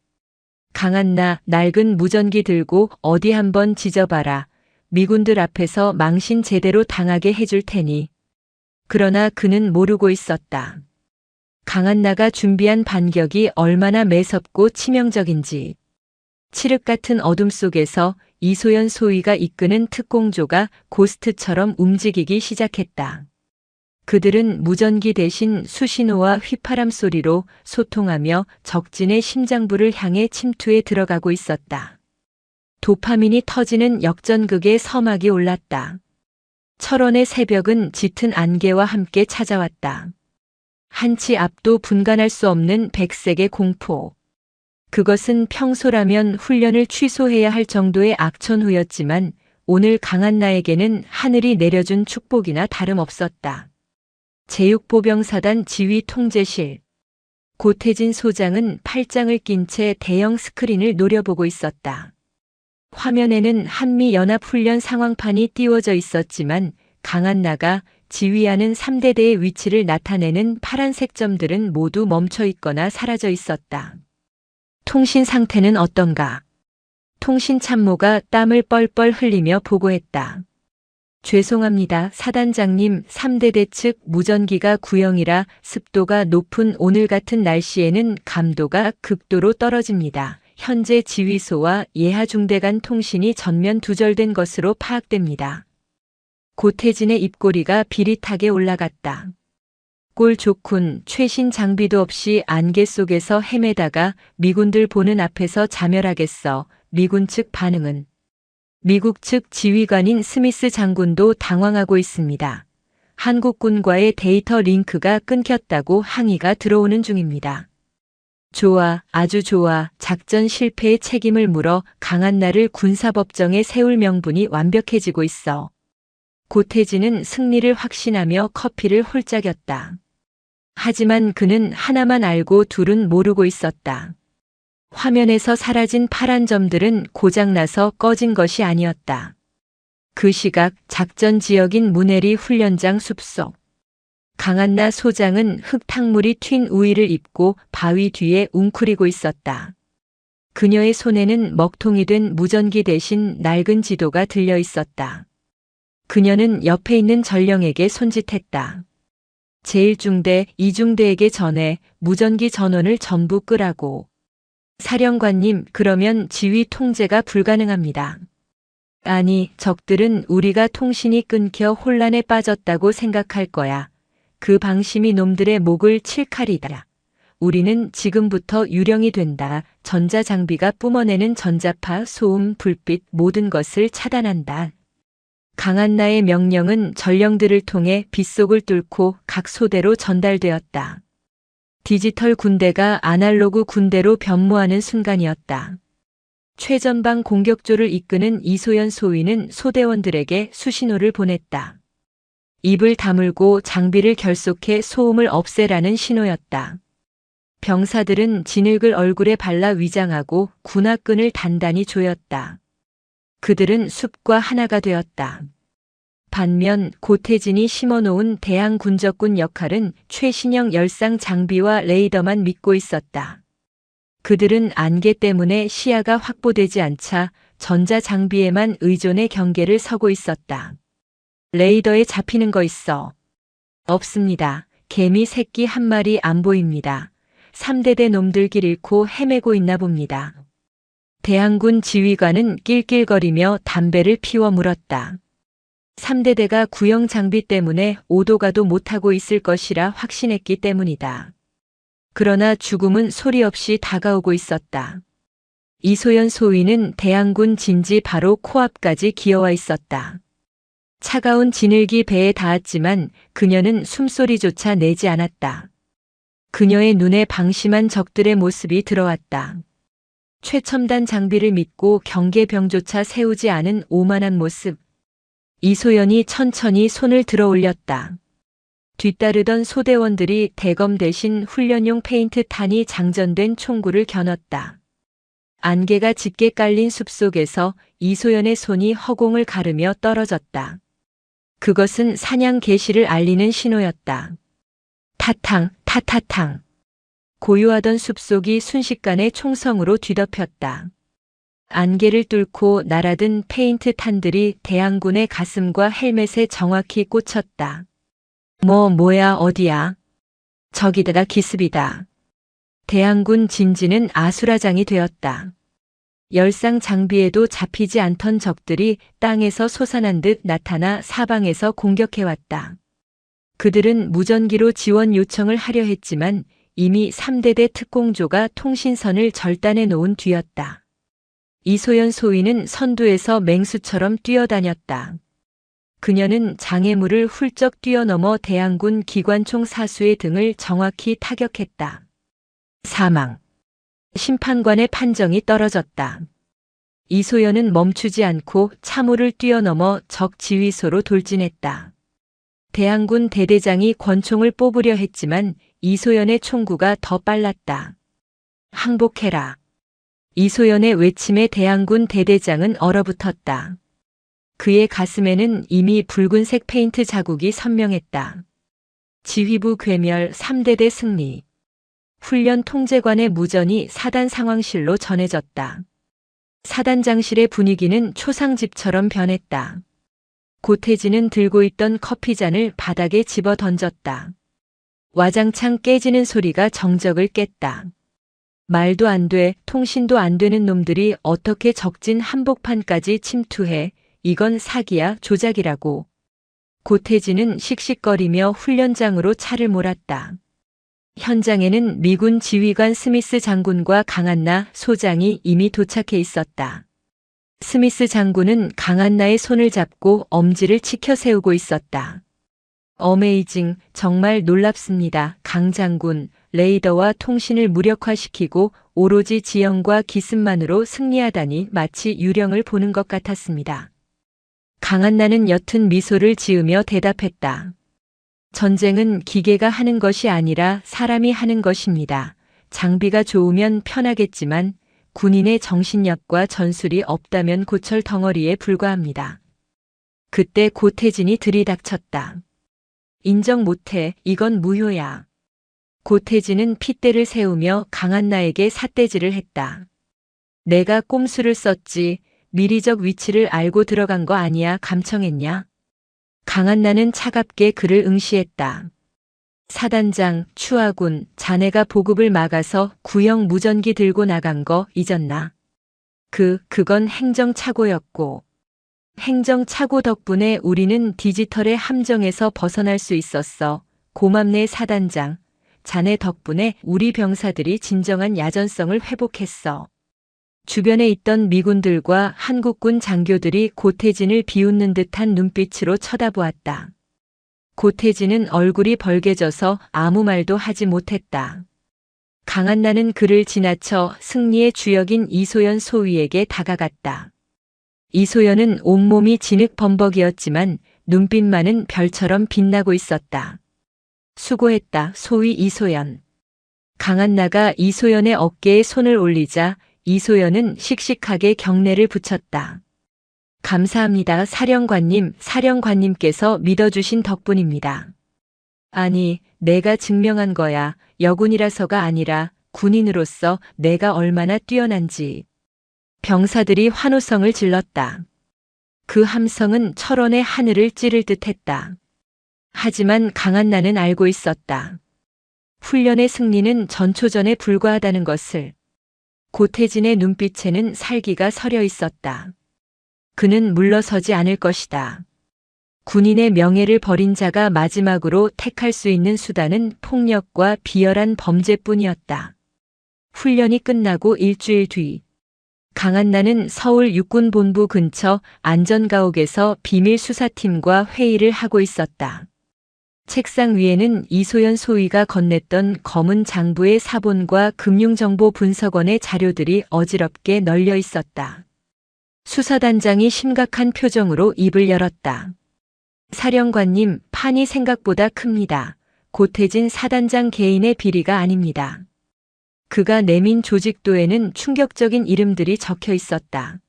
Speaker 1: 강한나, 낡은 무전기 들고 어디 한번 지져봐라. 미군들 앞에서 망신 제대로 당하게 해줄 테니. 그러나 그는 모르고 있었다. 강한나가 준비한 반격이 얼마나 매섭고 치명적인지. 칠흑 같은 어둠 속에서 이소연 소위가 이끄는 특공조가 고스트처럼 움직이기 시작했다. 그들은 무전기 대신 수신호와 휘파람 소리로 소통하며 적진의 심장부를 향해 침투해 들어가고 있었다. 도파민이 터지는 역전극의 서막이 올랐다. 철원의 새벽은 짙은 안개와 함께 찾아왔다. 한치 앞도 분간할 수 없는 백색의 공포. 그것은 평소라면 훈련을 취소해야 할 정도의 악천후였지만 오늘 강한나에게는 하늘이 내려준 축복이나 다름없었다. 제6보병사단 지휘 통제실. 고태진 소장은 팔짱을 낀 채 대형 스크린을 노려보고 있었다. 화면에는 한미연합훈련 상황판이 띄워져 있었지만 강한나가 지휘하는 3대대의 위치를 나타내는 파란색 점들은 모두 멈춰 있거나 사라져 있었다. 통신 상태는 어떤가? 통신 참모가 땀을 뻘뻘 흘리며 보고했다. 죄송합니다, 사단장님. 3대대 측 무전기가 구형이라 습도가 높은 오늘 같은 날씨에는 감도가 극도로 떨어집니다. 현재 지휘소와 예하중대 간 통신이 전면 두절된 것으로 파악됩니다. 고태진의 입꼬리가 비릿하게 올라갔다. 꼴 좋군. 최신 장비도 없이 안개 속에서 헤매다가 미군들 보는 앞에서 자멸하겠어. 미군 측 반응은? 미국 측 지휘관인 스미스 장군도 당황하고 있습니다. 한국군과의 데이터 링크가 끊겼다고 항의가 들어오는 중입니다. 좋아, 아주 좋아. 작전 실패의 책임을 물어 강한나를 군사법정에 세울 명분이 완벽해지고 있어. 고태진은 승리를 확신하며 커피를 홀짝였다. 하지만 그는 하나만 알고 둘은 모르고 있었다. 화면에서 사라진 파란 점들은 고장나서 꺼진 것이 아니었다. 그 시각 작전 지역인 문해리 훈련장 숲속. 강한나 소장은 흙탕물이 튄 우의를 입고 바위 뒤에 웅크리고 있었다. 그녀의 손에는 먹통이 된 무전기 대신 낡은 지도가 들려 있었다. 그녀는 옆에 있는 전령에게 손짓했다. 제1중대, 2중대에게 전해 무전기 전원을 전부 끄라고. 사령관님, 그러면 지휘 통제가 불가능합니다. 아니, 적들은 우리가 통신이 끊겨 혼란에 빠졌다고 생각할 거야. 그 방심이 놈들의 목을 칠 칼이다. 우리는 지금부터 유령이 된다. 전자장비가 뿜어내는 전자파, 소음, 불빛 모든 것을 차단한다. 강한나의 명령은 전령들을 통해 빗속을 뚫고 각 소대로 전달되었다. 디지털 군대가 아날로그 군대로 변모하는 순간이었다. 최전방 공격조를 이끄는 이소연 소위는 소대원들에게 수신호를 보냈다. 입을 다물고 장비를 결속해 소음을 없애라는 신호였다. 병사들은 진흙을 얼굴에 발라 위장하고 군화끈을 단단히 조였다. 그들은 숲과 하나가 되었다. 반면 고태진이 심어놓은 대항군적군 역할은 최신형 열상 장비와 레이더만 믿고 있었다. 그들은 안개 때문에 시야가 확보되지 않자 전자장비에만 의존해 경계를 서고 있었다. 레이더에 잡히는 거 있어? 없습니다. 개미 새끼 한 마리 안 보입니다. 3대대 놈들 길 잃고 헤매고 있나 봅니다. 대항군 지휘관은 낄낄거리며 담배를 피워 물었다. 3대대가 구형 장비 때문에 오도가도 못하고 있을 것이라 확신했기 때문이다. 그러나 죽음은 소리 없이 다가오고 있었다. 이소연 소위는 대항군 진지 바로 코앞까지 기어와 있었다. 차가운 진흙이 배에 닿았지만 그녀는 숨소리조차 내지 않았다. 그녀의 눈에 방심한 적들의 모습이 들어왔다. 최첨단 장비를 믿고 경계병조차 세우지 않은 오만한 모습. 이소연이 천천히 손을 들어 올렸다. 뒤따르던 소대원들이 대검 대신 훈련용 페인트탄이 장전된 총구를 겨눴다. 안개가 짙게 깔린 숲속에서 이소연의 손이 허공을 가르며 떨어졌다. 그것은 사냥 개시를 알리는 신호였다. 타탕, 타타탕. 고요하던 숲속이 순식간에 총성으로 뒤덮였다. 안개를 뚫고 날아든 페인트 탄들이 대항군의 가슴과 헬멧에 정확히 꽂혔다. 뭐야 어디야? 저기다가 기습이다. 대항군 진지는 아수라장이 되었다. 열상 장비에도 잡히지 않던 적들이 땅에서 솟아난 듯 나타나 사방에서 공격해왔다. 그들은 무전기로 지원 요청을 하려 했지만 이미 3대대 특공조가 통신선을 절단해 놓은 뒤였다. 이소연 소위는 선두에서 맹수처럼 뛰어다녔다. 그녀는 장애물을 훌쩍 뛰어넘어 대항군 기관총 사수의 등을 정확히 타격했다. 사망. 심판관의 판정이 떨어졌다. 이소연은 멈추지 않고 참호를 뛰어넘어 적 지휘소로 돌진했다. 대항군 대대장이 권총을 뽑으려 했지만 이소연의 총구가 더 빨랐다. 항복해라. 이소연의 외침에 대항군 대대장은 얼어붙었다. 그의 가슴에는 이미 붉은색 페인트 자국이 선명했다. 지휘부 괴멸 3대대 승리. 훈련 통제관의 무전이 사단 상황실로 전해졌다. 사단장실의 분위기는 초상집처럼 변했다. 고태진은 들고 있던 커피잔을 바닥에 집어 던졌다. 와장창 깨지는 소리가 정적을 깼다. 말도 안 돼, 통신도 안 되는 놈들이 어떻게 적진 한복판까지 침투해. 이건 사기야, 조작이라고. 고태진은 씩씩거리며 훈련장으로 차를 몰았다. 현장에는 미군 지휘관 스미스 장군과 강한나 소장이 이미 도착해 있었다. 스미스 장군은 강한나의 손을 잡고 엄지를 치켜 세우고 있었다. 어메이징, 정말 놀랍습니다. 강 장군, 레이더와 통신을 무력화시키고 오로지 지형과 기습만으로 승리하다니 마치 유령을 보는 것 같았습니다. 강한나는 옅은 미소를 지으며 대답했다. 전쟁은 기계가 하는 것이 아니라 사람이 하는 것입니다. 장비가 좋으면 편하겠지만 군인의 정신력과 전술이 없다면 고철 덩어리에 불과합니다. 그때 고태진이 들이닥쳤다. 인정 못해, 이건 무효야. 고태진은 핏대를 세우며 강한나에게 삿대질을 했다. 내가 꼼수를 썼지, 미리적 위치를 알고 들어간 거 아니야, 감청했냐? 강한나는 차갑게 그를 응시했다. 사단장, 추하군, 자네가 보급을 막아서 구형 무전기 들고 나간 거 잊었나? 그건 행정착오였고. 행정착오 덕분에 우리는 디지털의 함정에서 벗어날 수 있었어. 고맙네 사단장. 자네 덕분에 우리 병사들이 진정한 야전성을 회복했어. 주변에 있던 미군들과 한국군 장교들이 고태진을 비웃는 듯한 눈빛으로 쳐다보았다. 고태진은 얼굴이 벌개져서 아무 말도 하지 못했다. 강한나는 그를 지나쳐 승리의 주역인 이소연 소위에게 다가갔다. 이소연은 온몸이 진흙 범벅이었지만 눈빛만은 별처럼 빛나고 있었다. 수고했다, 소위 이소연. 강한나가 이소연의 어깨에 손을 올리자 이소연은 씩씩하게 경례를 붙였다. 감사합니다, 사령관님, 사령관님께서 믿어주신 덕분입니다. 아니, 내가 증명한 거야. 여군이라서가 아니라 군인으로서 내가 얼마나 뛰어난지. 병사들이 환호성을 질렀다. 그 함성은 철원의 하늘을 찌를 듯했다. 하지만 강한나는 알고 있었다. 훈련의 승리는 전초전에 불과하다는 것을. 고태진의 눈빛에는 살기가 서려 있었다. 그는 물러서지 않을 것이다. 군인의 명예를 버린 자가 마지막으로 택할 수 있는 수단은 폭력과 비열한 범죄뿐이었다. 훈련이 끝나고 일주일 뒤, 강한나는 서울 육군본부 근처 안전가옥에서 비밀수사팀과 회의를 하고 있었다. 책상 위에는 이소연 소위가 건넸던 검은 장부의 사본과 금융정보 분석원의 자료들이 어지럽게 널려 있었다. 수사단장이 심각한 표정으로 입을 열었다. 사령관님, 판이 생각보다 큽니다. 고태진 사단장 개인의 비리가 아닙니다. 그가 내민 조직도에는 충격적인 이름들이 적혀 있었다.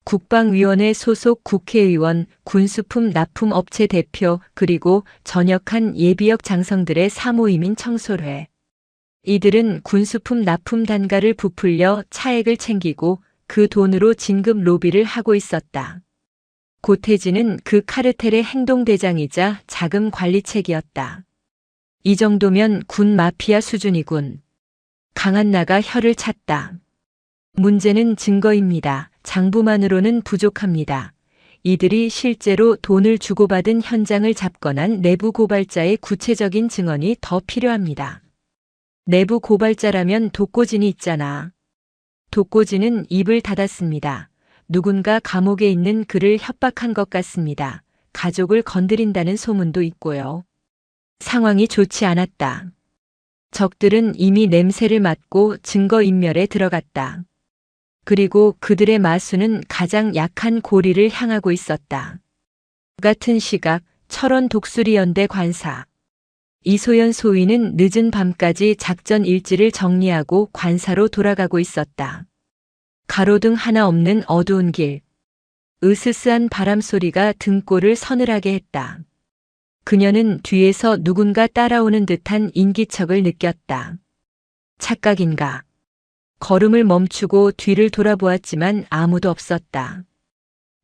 Speaker 1: 국방위원회 소속 국회의원, 군수품 납품업체 대표, 그리고 전역한 예비역 장성들의 사모임인 청솔회. 이들은 군수품 납품 단가를 부풀려 차액을 챙기고 그 돈으로 진급 로비를 하고 있었다. 고태진은 그 카르텔의 행동대장이자 자금 관리책이었다. 이 정도면 군 마피아 수준이군. 강한나가 혀를 찼다. 문제는 증거입니다. 장부만으로는 부족합니다. 이들이 실제로 돈을 주고받은 현장을 잡건한 내부 고발자의 구체적인 증언이 더 필요합니다. 내부 고발자라면 독고진이 있잖아. 독고진은 입을 닫았습니다. 누군가 감옥에 있는 그를 협박한 것 같습니다. 가족을 건드린다는 소문도 있고요. 상황이 좋지 않았다. 적들은 이미 냄새를 맡고 증거인멸에 들어갔다. 그리고 그들의 마수는 가장 약한 고리를 향하고 있었다. 같은 시각 철원 독수리연대 관사. 이소연 소위는 늦은 밤까지 작전 일지를 정리하고 관사로 돌아가고 있었다. 가로등 하나 없는 어두운 길. 으스스한 바람소리가 등골을 서늘하게 했다. 그녀는 뒤에서 누군가 따라오는 듯한 인기척을 느꼈다. 착각인가? 걸음을 멈추고 뒤를 돌아보았지만 아무도 없었다.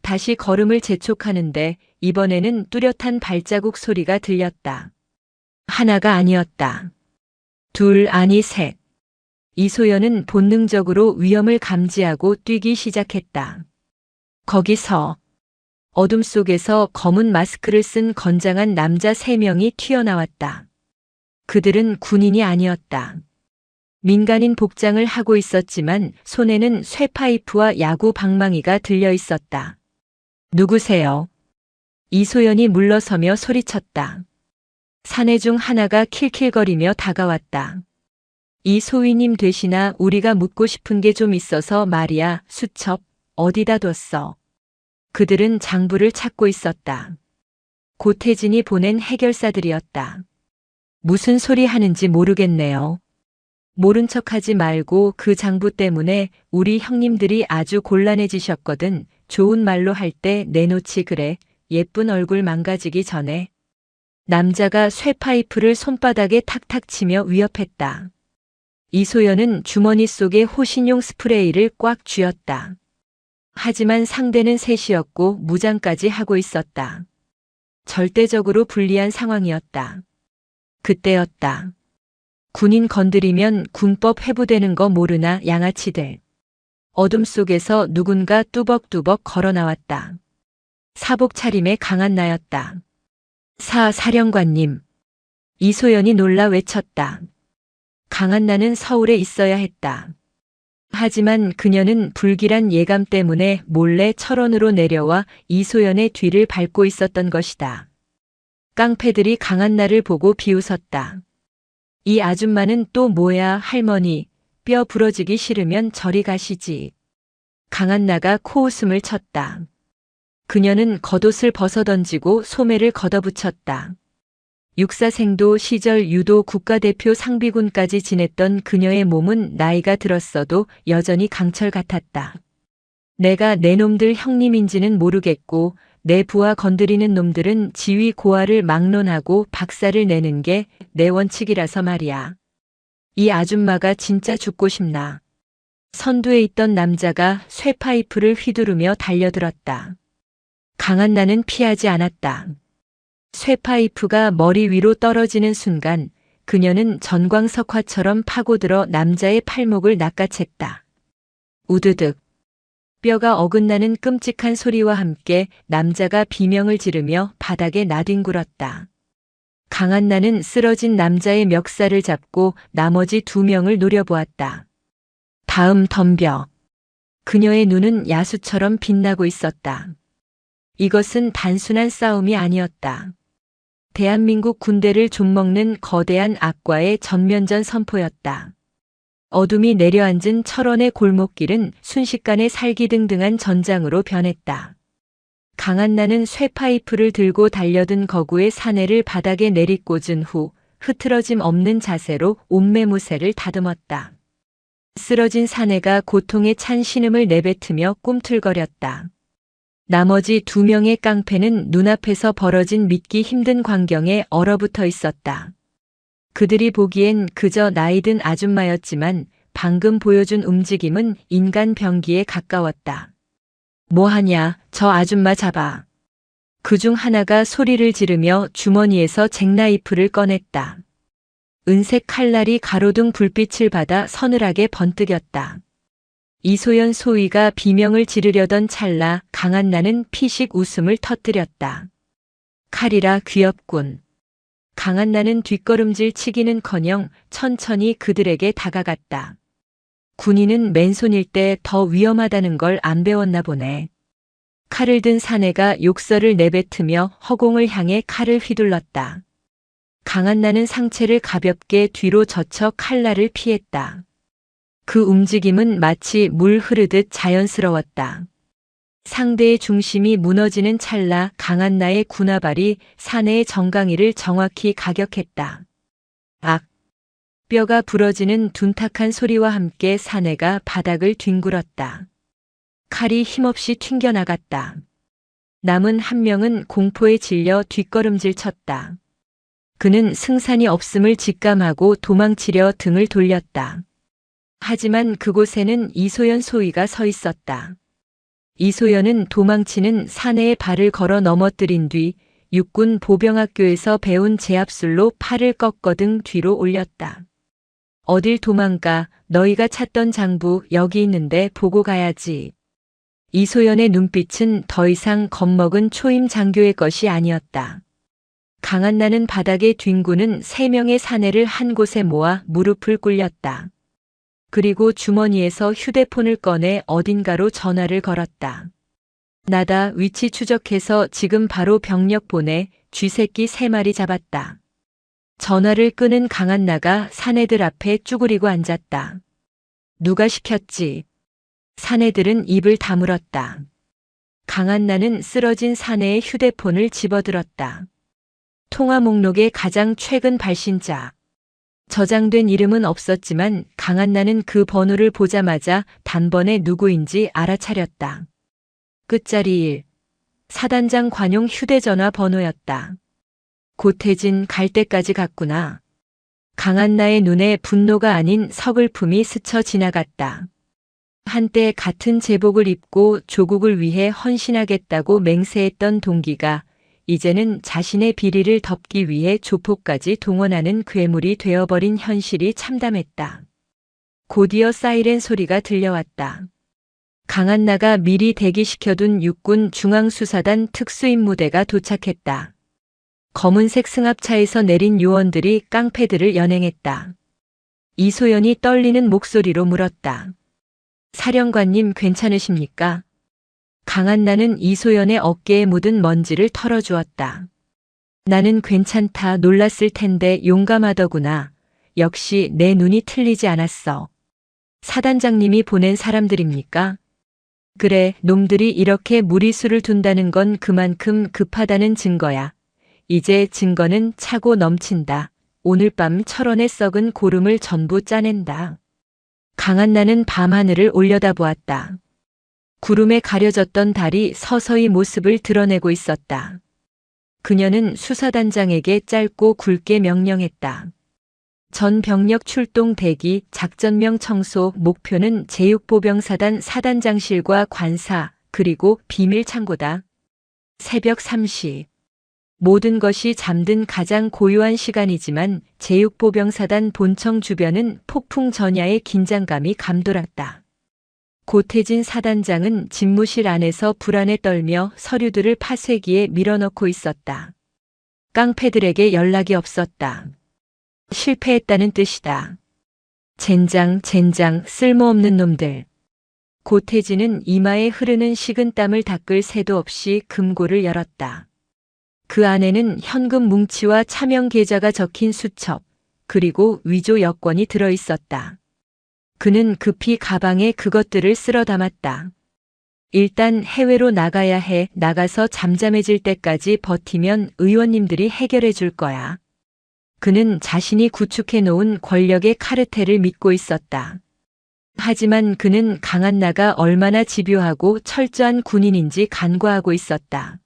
Speaker 1: 다시 걸음을 재촉하는데 이번에는 뚜렷한 발자국 소리가 들렸다. 하나가 아니었다. 둘, 아니 셋. 이소연은 본능적으로 위험을 감지하고 뛰기 시작했다. 거기서 어둠 속에서 검은 마스크를 쓴 건장한 남자 3명이 튀어나왔다. 그들은 군인이 아니었다. 민간인 복장을 하고 있었지만 손에는 쇠파이프와 야구 방망이가 들려 있었다. 누구세요? 이소연이 물러서며 소리쳤다. 사내 중 하나가 킬킬거리며 다가왔다. 이 소위님 되시나? 우리가 묻고 싶은 게 좀 있어서 말이야. 수첩, 어디다 뒀어? 그들은 장부를 찾고 있었다. 고태진이 보낸 해결사들이었다. 무슨 소리 하는지 모르겠네요. 모른 척하지 말고 그 장부 때문에 우리 형님들이 아주 곤란해지셨거든. 좋은 말로 할 때 내놓지 그래. 예쁜 얼굴 망가지기 전에. 남자가 쇠파이프를 손바닥에 탁탁 치며 위협했다. 이소연은 주머니 속에 호신용 스프레이를 꽉 쥐었다. 하지만 상대는 셋이었고 무장까지 하고 있었다. 절대적으로 불리한 상황이었다. 그때였다. 군인 건드리면 군법 회부되는 거 모르나 양아치들. 어둠 속에서 누군가 뚜벅뚜벅 걸어 나왔다. 사복 차림의 강한나였다. 사령관님. 이소연이 놀라 외쳤다. 강한나는 서울에 있어야 했다. 하지만 그녀는 불길한 예감 때문에 몰래 철원으로 내려와 이소연의 뒤를 밟고 있었던 것이다. 깡패들이 강한나를 보고 비웃었다. 이 아줌마는 또 뭐야 할머니, 뼈 부러지기 싫으면 저리 가시지. 강한나가 코웃음을 쳤다. 그녀는 겉옷을 벗어던지고 소매를 걷어붙였다. 육사생도 시절 유도 국가대표 상비군까지 지냈던 그녀의 몸은 나이가 들었어도 여전히 강철 같았다. 내가 내 놈들 형님인지는 모르겠고 내 부하 건드리는 놈들은 지위 고하를 막론하고 박살을 내는 게 내 원칙이라서 말이야. 이 아줌마가 진짜 죽고 싶나. 선두에 있던 남자가 쇠파이프를 휘두르며 달려들었다. 강한나는 피하지 않았다. 쇠파이프가 머리 위로 떨어지는 순간 그녀는 전광석화처럼 파고들어 남자의 팔목을 낚아챘다. 우드득. 뼈가 어긋나는 끔찍한 소리와 함께 남자가 비명을 지르며 바닥에 나뒹굴었다. 강한나는 쓰러진 남자의 멱살을 잡고 나머지 2명을 노려보았다. 다음 덤벼. 그녀의 눈은 야수처럼 빛나고 있었다. 이것은 단순한 싸움이 아니었다. 대한민국 군대를 좀먹는 거대한 악과의 전면전 선포였다. 어둠이 내려앉은 철원의 골목길은 순식간에 살기등등한 전장으로 변했다. 강한나는 쇠파이프를 들고 달려든 거구의 사내를 바닥에 내리꽂은 후 흐트러짐 없는 자세로 옷매무새를 다듬었다. 쓰러진 사내가 고통에 찬 신음을 내뱉으며 꿈틀거렸다. 나머지 2명의 깡패는 눈앞에서 벌어진 믿기 힘든 광경에 얼어붙어 있었다. 그들이 보기엔 그저 나이든 아줌마였지만 방금 보여준 움직임은 인간 병기에 가까웠다. 뭐하냐, 저 아줌마 잡아. 그중 하나가 소리를 지르며 주머니에서 잭나이프를 꺼냈다. 은색 칼날이 가로등 불빛을 받아 서늘하게 번뜩였다. 이소연 소위가 비명을 지르려던 찰나 강한나는 피식 웃음을 터뜨렸다. 칼이라 귀엽군. 강한나는 뒷걸음질 치기는커녕 천천히 그들에게 다가갔다. 군인은 맨손일 때 더 위험하다는 걸 안 배웠나 보네. 칼을 든 사내가 욕설을 내뱉으며 허공을 향해 칼을 휘둘렀다. 강한나는 상체를 가볍게 뒤로 젖혀 칼날을 피했다. 그 움직임은 마치 물 흐르듯 자연스러웠다. 상대의 중심이 무너지는 찰나 강한나의 군화발이 사내의 정강이를 정확히 가격했다. 악! 뼈가 부러지는 둔탁한 소리와 함께 사내가 바닥을 뒹굴었다. 칼이 힘없이 튕겨나갔다. 남은 한 명은 공포에 질려 뒷걸음질 쳤다. 그는 승산이 없음을 직감하고 도망치려 등을 돌렸다. 하지만 그곳에는 이소연 소위가 서 있었다. 이소연은 도망치는 사내의 발을 걸어 넘어뜨린 뒤 육군 보병학교에서 배운 제압술로 팔을 꺾어등 뒤로 올렸다. 어딜 도망가, 너희가 찾던 장부 여기 있는데 보고 가야지. 이소연의 눈빛은 더 이상 겁먹은 초임 장교의 것이 아니었다. 강한나는 바닥에 뒹구는 3명의 사내를 한 곳에 모아 무릎을 꿇렸다. 그리고 주머니에서 휴대폰을 꺼내 어딘가로 전화를 걸었다. 나다, 위치 추적해서 지금 바로 병력 보내. 쥐새끼 3마리 잡았다. 전화를 끄는 강한나가 사내들 앞에 쭈그리고 앉았다. 누가 시켰지? 사내들은 입을 다물었다. 강한나는 쓰러진 사내의 휴대폰을 집어들었다. 통화 목록의 가장 최근 발신자. 저장된 이름은 없었지만 강한나는 그 번호를 보자마자 단번에 누구인지 알아차렸다. 끝자리 1. 사단장 관용 휴대전화 번호였다. 고태진 갈 때까지 갔구나. 강한나의 눈에 분노가 아닌 서글픔이 스쳐 지나갔다. 한때 같은 제복을 입고 조국을 위해 헌신하겠다고 맹세했던 동기가 이제는 자신의 비리를 덮기 위해 조폭까지 동원하는 괴물이 되어버린 현실이 참담했다. 곧이어 사이렌 소리가 들려왔다. 강한나가 미리 대기시켜둔 육군 중앙수사단 특수임무대가 도착했다. 검은색 승합차에서 내린 요원들이 깡패들을 연행했다. 이소연이 떨리는 목소리로 물었다. 사령관님 괜찮으십니까? 강한나는 이소연의 어깨에 묻은 먼지를 털어주었다. 나는 괜찮다. 놀랐을 텐데 용감하더구나. 역시 내 눈이 틀리지 않았어. 사단장님이 보낸 사람들입니까? 그래, 놈들이 이렇게 무리수를 둔다는 건 그만큼 급하다는 증거야. 이제 증거는 차고 넘친다. 오늘 밤 철원에 썩은 고름을 전부 짜낸다. 강한나는 밤하늘을 올려다보았다. 구름에 가려졌던 달이 서서히 모습을 드러내고 있었다. 그녀는 수사단장에게 짧고 굵게 명령했다. 전 병력 출동 대기, 작전명 청소, 목표는 제6보병사단 사단장실과 관사, 그리고 비밀 창고다. 새벽 3시. 모든 것이 잠든 가장 고요한 시간이지만 제6보병사단 본청 주변은 폭풍 전야의 긴장감이 감돌았다. 고태진 사단장은 집무실 안에서 불안에 떨며 서류들을 파쇄기에 밀어넣고 있었다. 깡패들에게 연락이 없었다. 실패했다는 뜻이다. 젠장, 쓸모없는 놈들. 고태진은 이마에 흐르는 식은땀을 닦을 새도 없이 금고를 열었다. 그 안에는 현금 뭉치와 차명 계좌가 적힌 수첩, 그리고 위조 여권이 들어 있었다. 그는 급히 가방에 그것들을 쓸어 담았다. 일단 해외로 나가야 해. 나가서 잠잠해질 때까지 버티면 의원님들이 해결해 줄 거야. 그는 자신이 구축해 놓은 권력의 카르텔을 믿고 있었다. 하지만 그는 강한나가 얼마나 집요하고 철저한 군인인지 간과하고 있었다.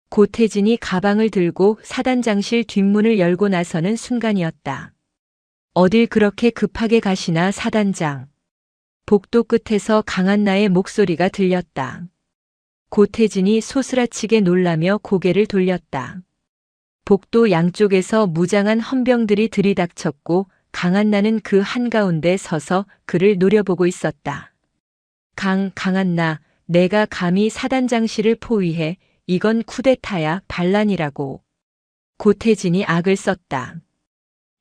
Speaker 1: 고태진이 가방을 들고 사단장실 뒷문을 열고 나서는 순간이었다. 어딜 그렇게 급하게 가시나 사단장. 복도 끝에서 강한나의 목소리가 들렸다. 고태진이 소스라치게 놀라며 고개를 돌렸다. 복도 양쪽에서 무장한 헌병들이 들이닥쳤고 강한나는 그 한가운데 서서 그를 노려보고 있었다. 강한나, 내가 감히 사단장실을 포위해. 이건 쿠데타야, 반란이라고. 고태진이 악을 썼다.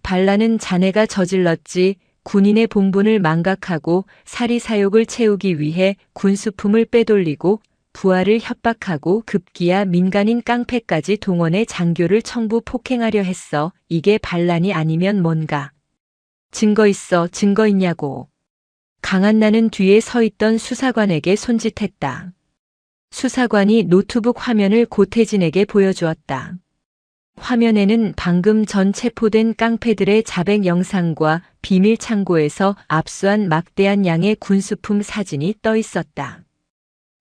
Speaker 1: 반란은 자네가 저질렀지. 군인의 본분을 망각하고 사리사욕을 채우기 위해 군수품을 빼돌리고 부하를 협박하고 급기야 민간인 깡패까지 동원해 장교를 청부 폭행하려 했어. 이게 반란이 아니면 뭔가. 증거 있어, 증거 있냐고. 강한나는 뒤에 서 있던 수사관에게 손짓했다. 수사관이 노트북 화면을 고태진에게 보여주었다. 화면에는 방금 전 체포된 깡패들의 자백 영상과 비밀 창고에서 압수한 막대한 양의 군수품 사진이 떠 있었다.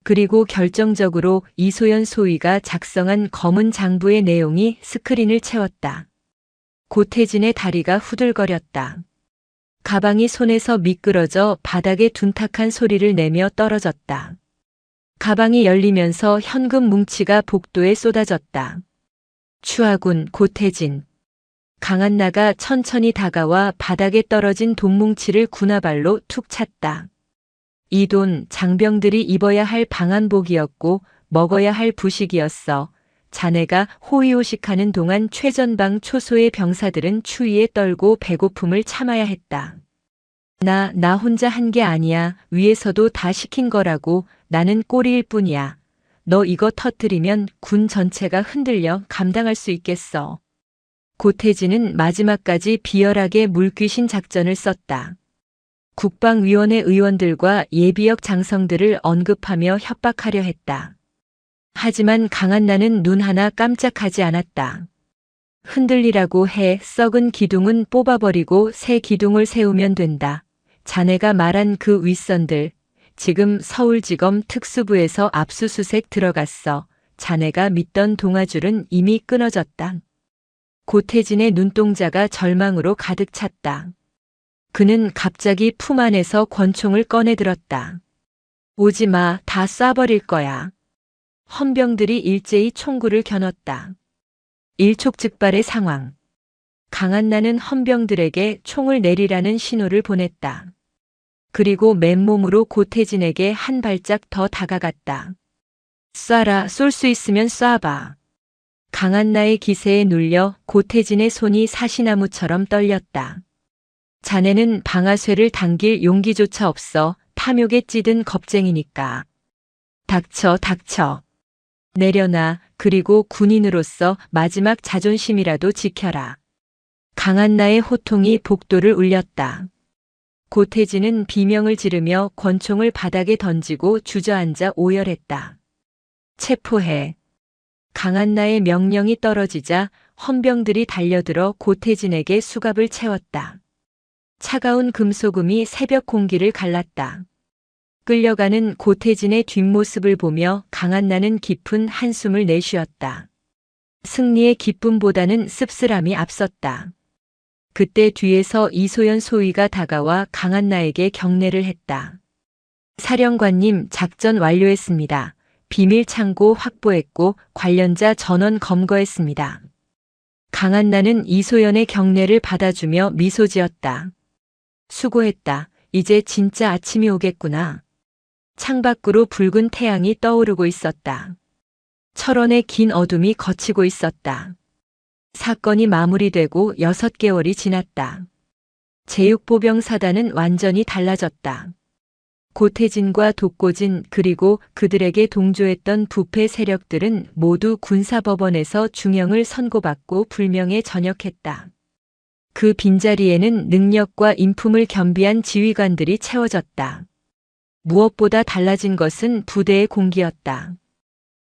Speaker 1: 그리고 결정적으로 이소연 소위가 작성한 검은 장부의 내용이 스크린을 채웠다. 고태진의 다리가 후들거렸다. 가방이 손에서 미끄러져 바닥에 둔탁한 소리를 내며 떨어졌다. 가방이 열리면서 현금 뭉치가 복도에 쏟아졌다. 추하군, 고태진. 강한나가 천천히 다가와 바닥에 떨어진 돈뭉치를 군화발로 툭 찼다. 이 돈 장병들이 입어야 할 방한복이었고 먹어야 할 부식이었어. 자네가 호의호식하는 동안 최전방 초소의 병사들은 추위에 떨고 배고픔을 참아야 했다. 나 혼자 한 게 아니야. 위에서도 다 시킨 거라고. 나는 꼬리일 뿐이야. 너 이거 터뜨리면 군 전체가 흔들려. 감당할 수 있겠어. 고태진은 마지막까지 비열하게 물귀신 작전을 썼다. 국방위원회 의원들과 예비역 장성들을 언급하며 협박하려 했다. 하지만 강한나는 눈 하나 깜짝하지 않았다. 흔들리라고 해. 썩은 기둥은 뽑아버리고 새 기둥을 세우면 된다. 자네가 말한 그 윗선들, 지금 서울지검 특수부에서 압수수색 들어갔어. 자네가 믿던 동아줄은 이미 끊어졌다. 고태진의 눈동자가 절망으로 가득 찼다. 그는 갑자기 품 안에서 권총을 꺼내 들었다. 오지 마, 다 쏴버릴 거야. 헌병들이 일제히 총구를 겨눴다. 일촉즉발의 상황. 강한나는 헌병들에게 총을 내리라는 신호를 보냈다. 그리고 맨몸으로 고태진에게 한 발짝 더 다가갔다. 쏴라, 쏠 수 있으면 쏴봐. 강한나의 기세에 눌려 고태진의 손이 사시나무처럼 떨렸다. 자네는 방아쇠를 당길 용기조차 없어. 탐욕에 찌든 겁쟁이니까. 닥쳐, 닥쳐. 내려놔. 그리고 군인으로서 마지막 자존심이라도 지켜라. 강한나의 호통이 복도를 울렸다. 고태진은 비명을 지르며 권총을 바닥에 던지고 주저앉아 오열했다. 체포해. 강한나의 명령이 떨어지자 헌병들이 달려들어 고태진에게 수갑을 채웠다. 차가운 금소금이 새벽 공기를 갈랐다. 끌려가는 고태진의 뒷모습을 보며 강한나는 깊은 한숨을 내쉬었다. 승리의 기쁨보다는 씁쓸함이 앞섰다. 그때 뒤에서 이소연 소위가 다가와 강한나에게 경례를 했다. 사령관님, 작전 완료했습니다. 비밀 창고 확보했고 관련자 전원 검거했습니다. 강한나는 이소연의 경례를 받아주며 미소 지었다. 수고했다. 이제 진짜 아침이 오겠구나. 창밖으로 붉은 태양이 떠오르고 있었다. 철원의 긴 어둠이 걷히고 있었다. 사건이 마무리되고 6개월이 지났다. 제육보병 사단은 완전히 달라졌다. 고태진과 독고진 그리고 그들에게 동조했던 부패 세력들은 모두 군사법원에서 중형을 선고받고 불명예 전역했다. 그 빈자리에는 능력과 인품을 겸비한 지휘관들이 채워졌다. 무엇보다 달라진 것은 부대의 공기였다.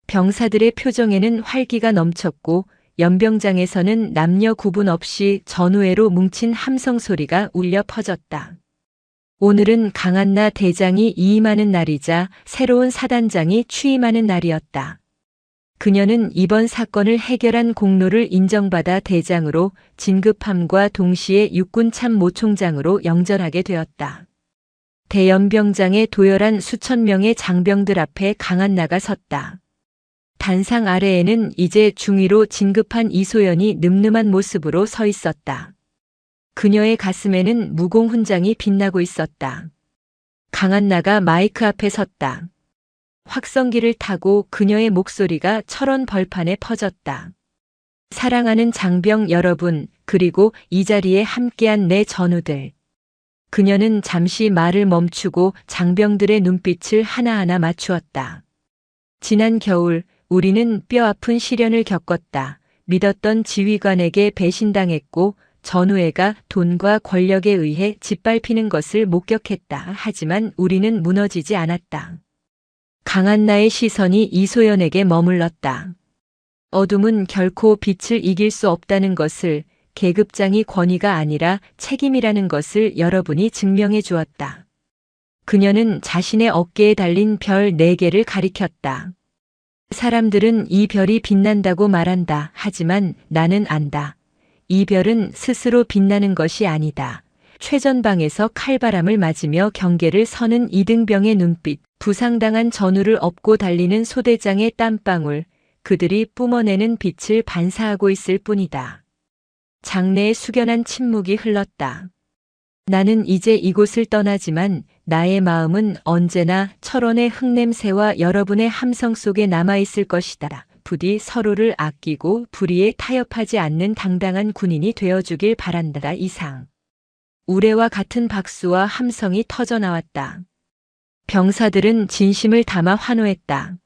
Speaker 1: 병사들의 표정에는 활기가 넘쳤고 연병장에서는 남녀 구분 없이 전우회로 뭉친 함성 소리가 울려 퍼졌다. 오늘은 강한나 대장이 이임하는 날이자 새로운 사단장이 취임하는 날이었다. 그녀는 이번 사건을 해결한 공로를 인정받아 대장으로 진급함과 동시에 육군 참모총장으로 영전하게 되었다. 대연병장에 도열한 수천 명의 장병들 앞에 강한나가 섰다. 단상 아래에는 이제 중위로 진급한 이소연이 늠름한 모습으로 서 있었다. 그녀의 가슴에는 무공 훈장이 빛나고 있었다. 강한나가 마이크 앞에 섰다. 확성기를 타고 그녀의 목소리가 철원 벌판에 퍼졌다. 사랑하는 장병 여러분, 그리고 이 자리에 함께한 내 전우들. 그녀는 잠시 말을 멈추고 장병들의 눈빛을 하나하나 맞추었다. 지난 겨울 우리는 뼈아픈 시련을 겪었다. 믿었던 지휘관에게 배신당했고 전우회가 돈과 권력에 의해 짓밟히는 것을 목격했다. 하지만 우리는 무너지지 않았다. 강한나의 시선이 이소연에게 머물렀다. 어둠은 결코 빛을 이길 수 없다는 것을, 계급장이 권위가 아니라 책임이라는 것을 여러분이 증명해 주었다. 그녀는 자신의 어깨에 달린 별 4개를 가리켰다. 사람들은 이 별이 빛난다고 말한다. 하지만 나는 안다. 이 별은 스스로 빛나는 것이 아니다. 최전방에서 칼바람을 맞으며 경계를 서는 이등병의 눈빛, 부상당한 전우를 업고 달리는 소대장의 땀방울, 그들이 뿜어내는 빛을 반사하고 있을 뿐이다. 장내에 숙연한 침묵이 흘렀다. 나는 이제 이곳을 떠나지만 나의 마음은 언제나 철원의 흙냄새와 여러분의 함성 속에 남아있을 것이다. 부디 서로를 아끼고 불의에 타협하지 않는 당당한 군인이 되어주길 바란다. 이상. 우레와 같은 박수와 함성이 터져나왔다. 병사들은 진심을 담아 환호했다.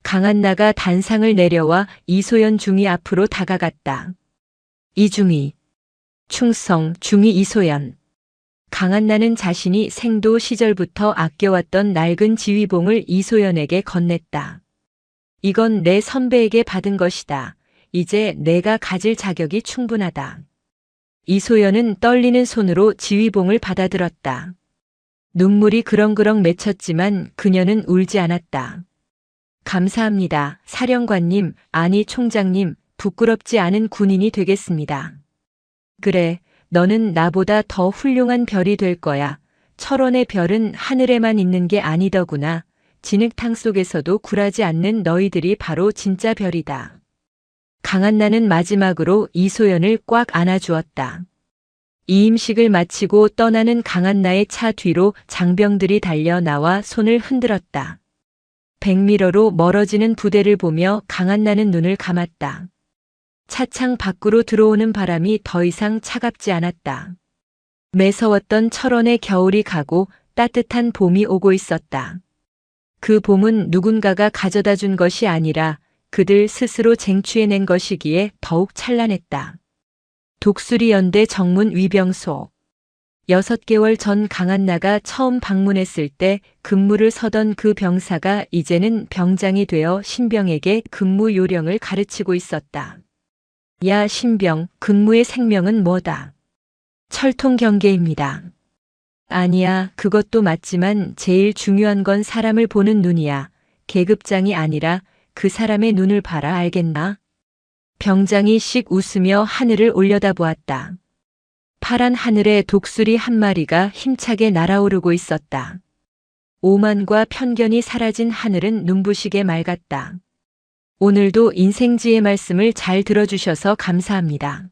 Speaker 1: 강한나가 단상을 내려와 이소연 중위 앞으로 다가갔다. 이중위. 충성 중위 이소연. 강한나는 자신이 생도 시절부터 아껴왔던 낡은 지휘봉을 이소연에게 건넸다. 이건 내 선배에게 받은 것이다. 이제 내가 가질 자격이 충분하다. 이소연은 떨리는 손으로 지휘봉을 받아들었다. 눈물이 그렁그렁 맺혔지만 그녀는 울지 않았다. 감사합니다, 사령관님, 아니 총장님, 부끄럽지 않은 군인이 되겠습니다. 그래, 너는 나보다 더 훌륭한 별이 될 거야. 철원의 별은 하늘에만 있는 게 아니더구나. 진흙탕 속에서도 굴하지 않는 너희들이 바로 진짜 별이다. 강한나는 마지막으로 이소연을 꽉 안아주었다. 이임식을 마치고 떠나는 강한나의 차 뒤로 장병들이 달려 나와 손을 흔들었다. 100미러로 멀어지는 부대를 보며 강한나는 눈을 감았다. 차창 밖으로 들어오는 바람이 더 이상 차갑지 않았다. 매서웠던 철원의 겨울이 가고 따뜻한 봄이 오고 있었다. 그 봄은 누군가가 가져다 준 것이 아니라 그들 스스로 쟁취해낸 것이기에 더욱 찬란했다. 독수리 연대 정문 위병소. 6개월 전 강한나가 처음 방문했을 때 근무를 서던 그 병사가 이제는 병장이 되어 신병에게 근무 요령을 가르치고 있었다. 야 신병, 근무의 생명은 뭐다? 철통 경계입니다. 아니야, 그것도 맞지만 제일 중요한 건 사람을 보는 눈이야. 계급장이 아니라 그 사람의 눈을 봐라, 알겠나? 병장이 씩 웃으며 하늘을 올려다보았다. 파란 하늘에 독수리 한 마리가 힘차게 날아오르고 있었다. 오만과 편견이 사라진 하늘은 눈부시게 맑았다. 오늘도 인생지의 말씀을 잘 들어주셔서 감사합니다.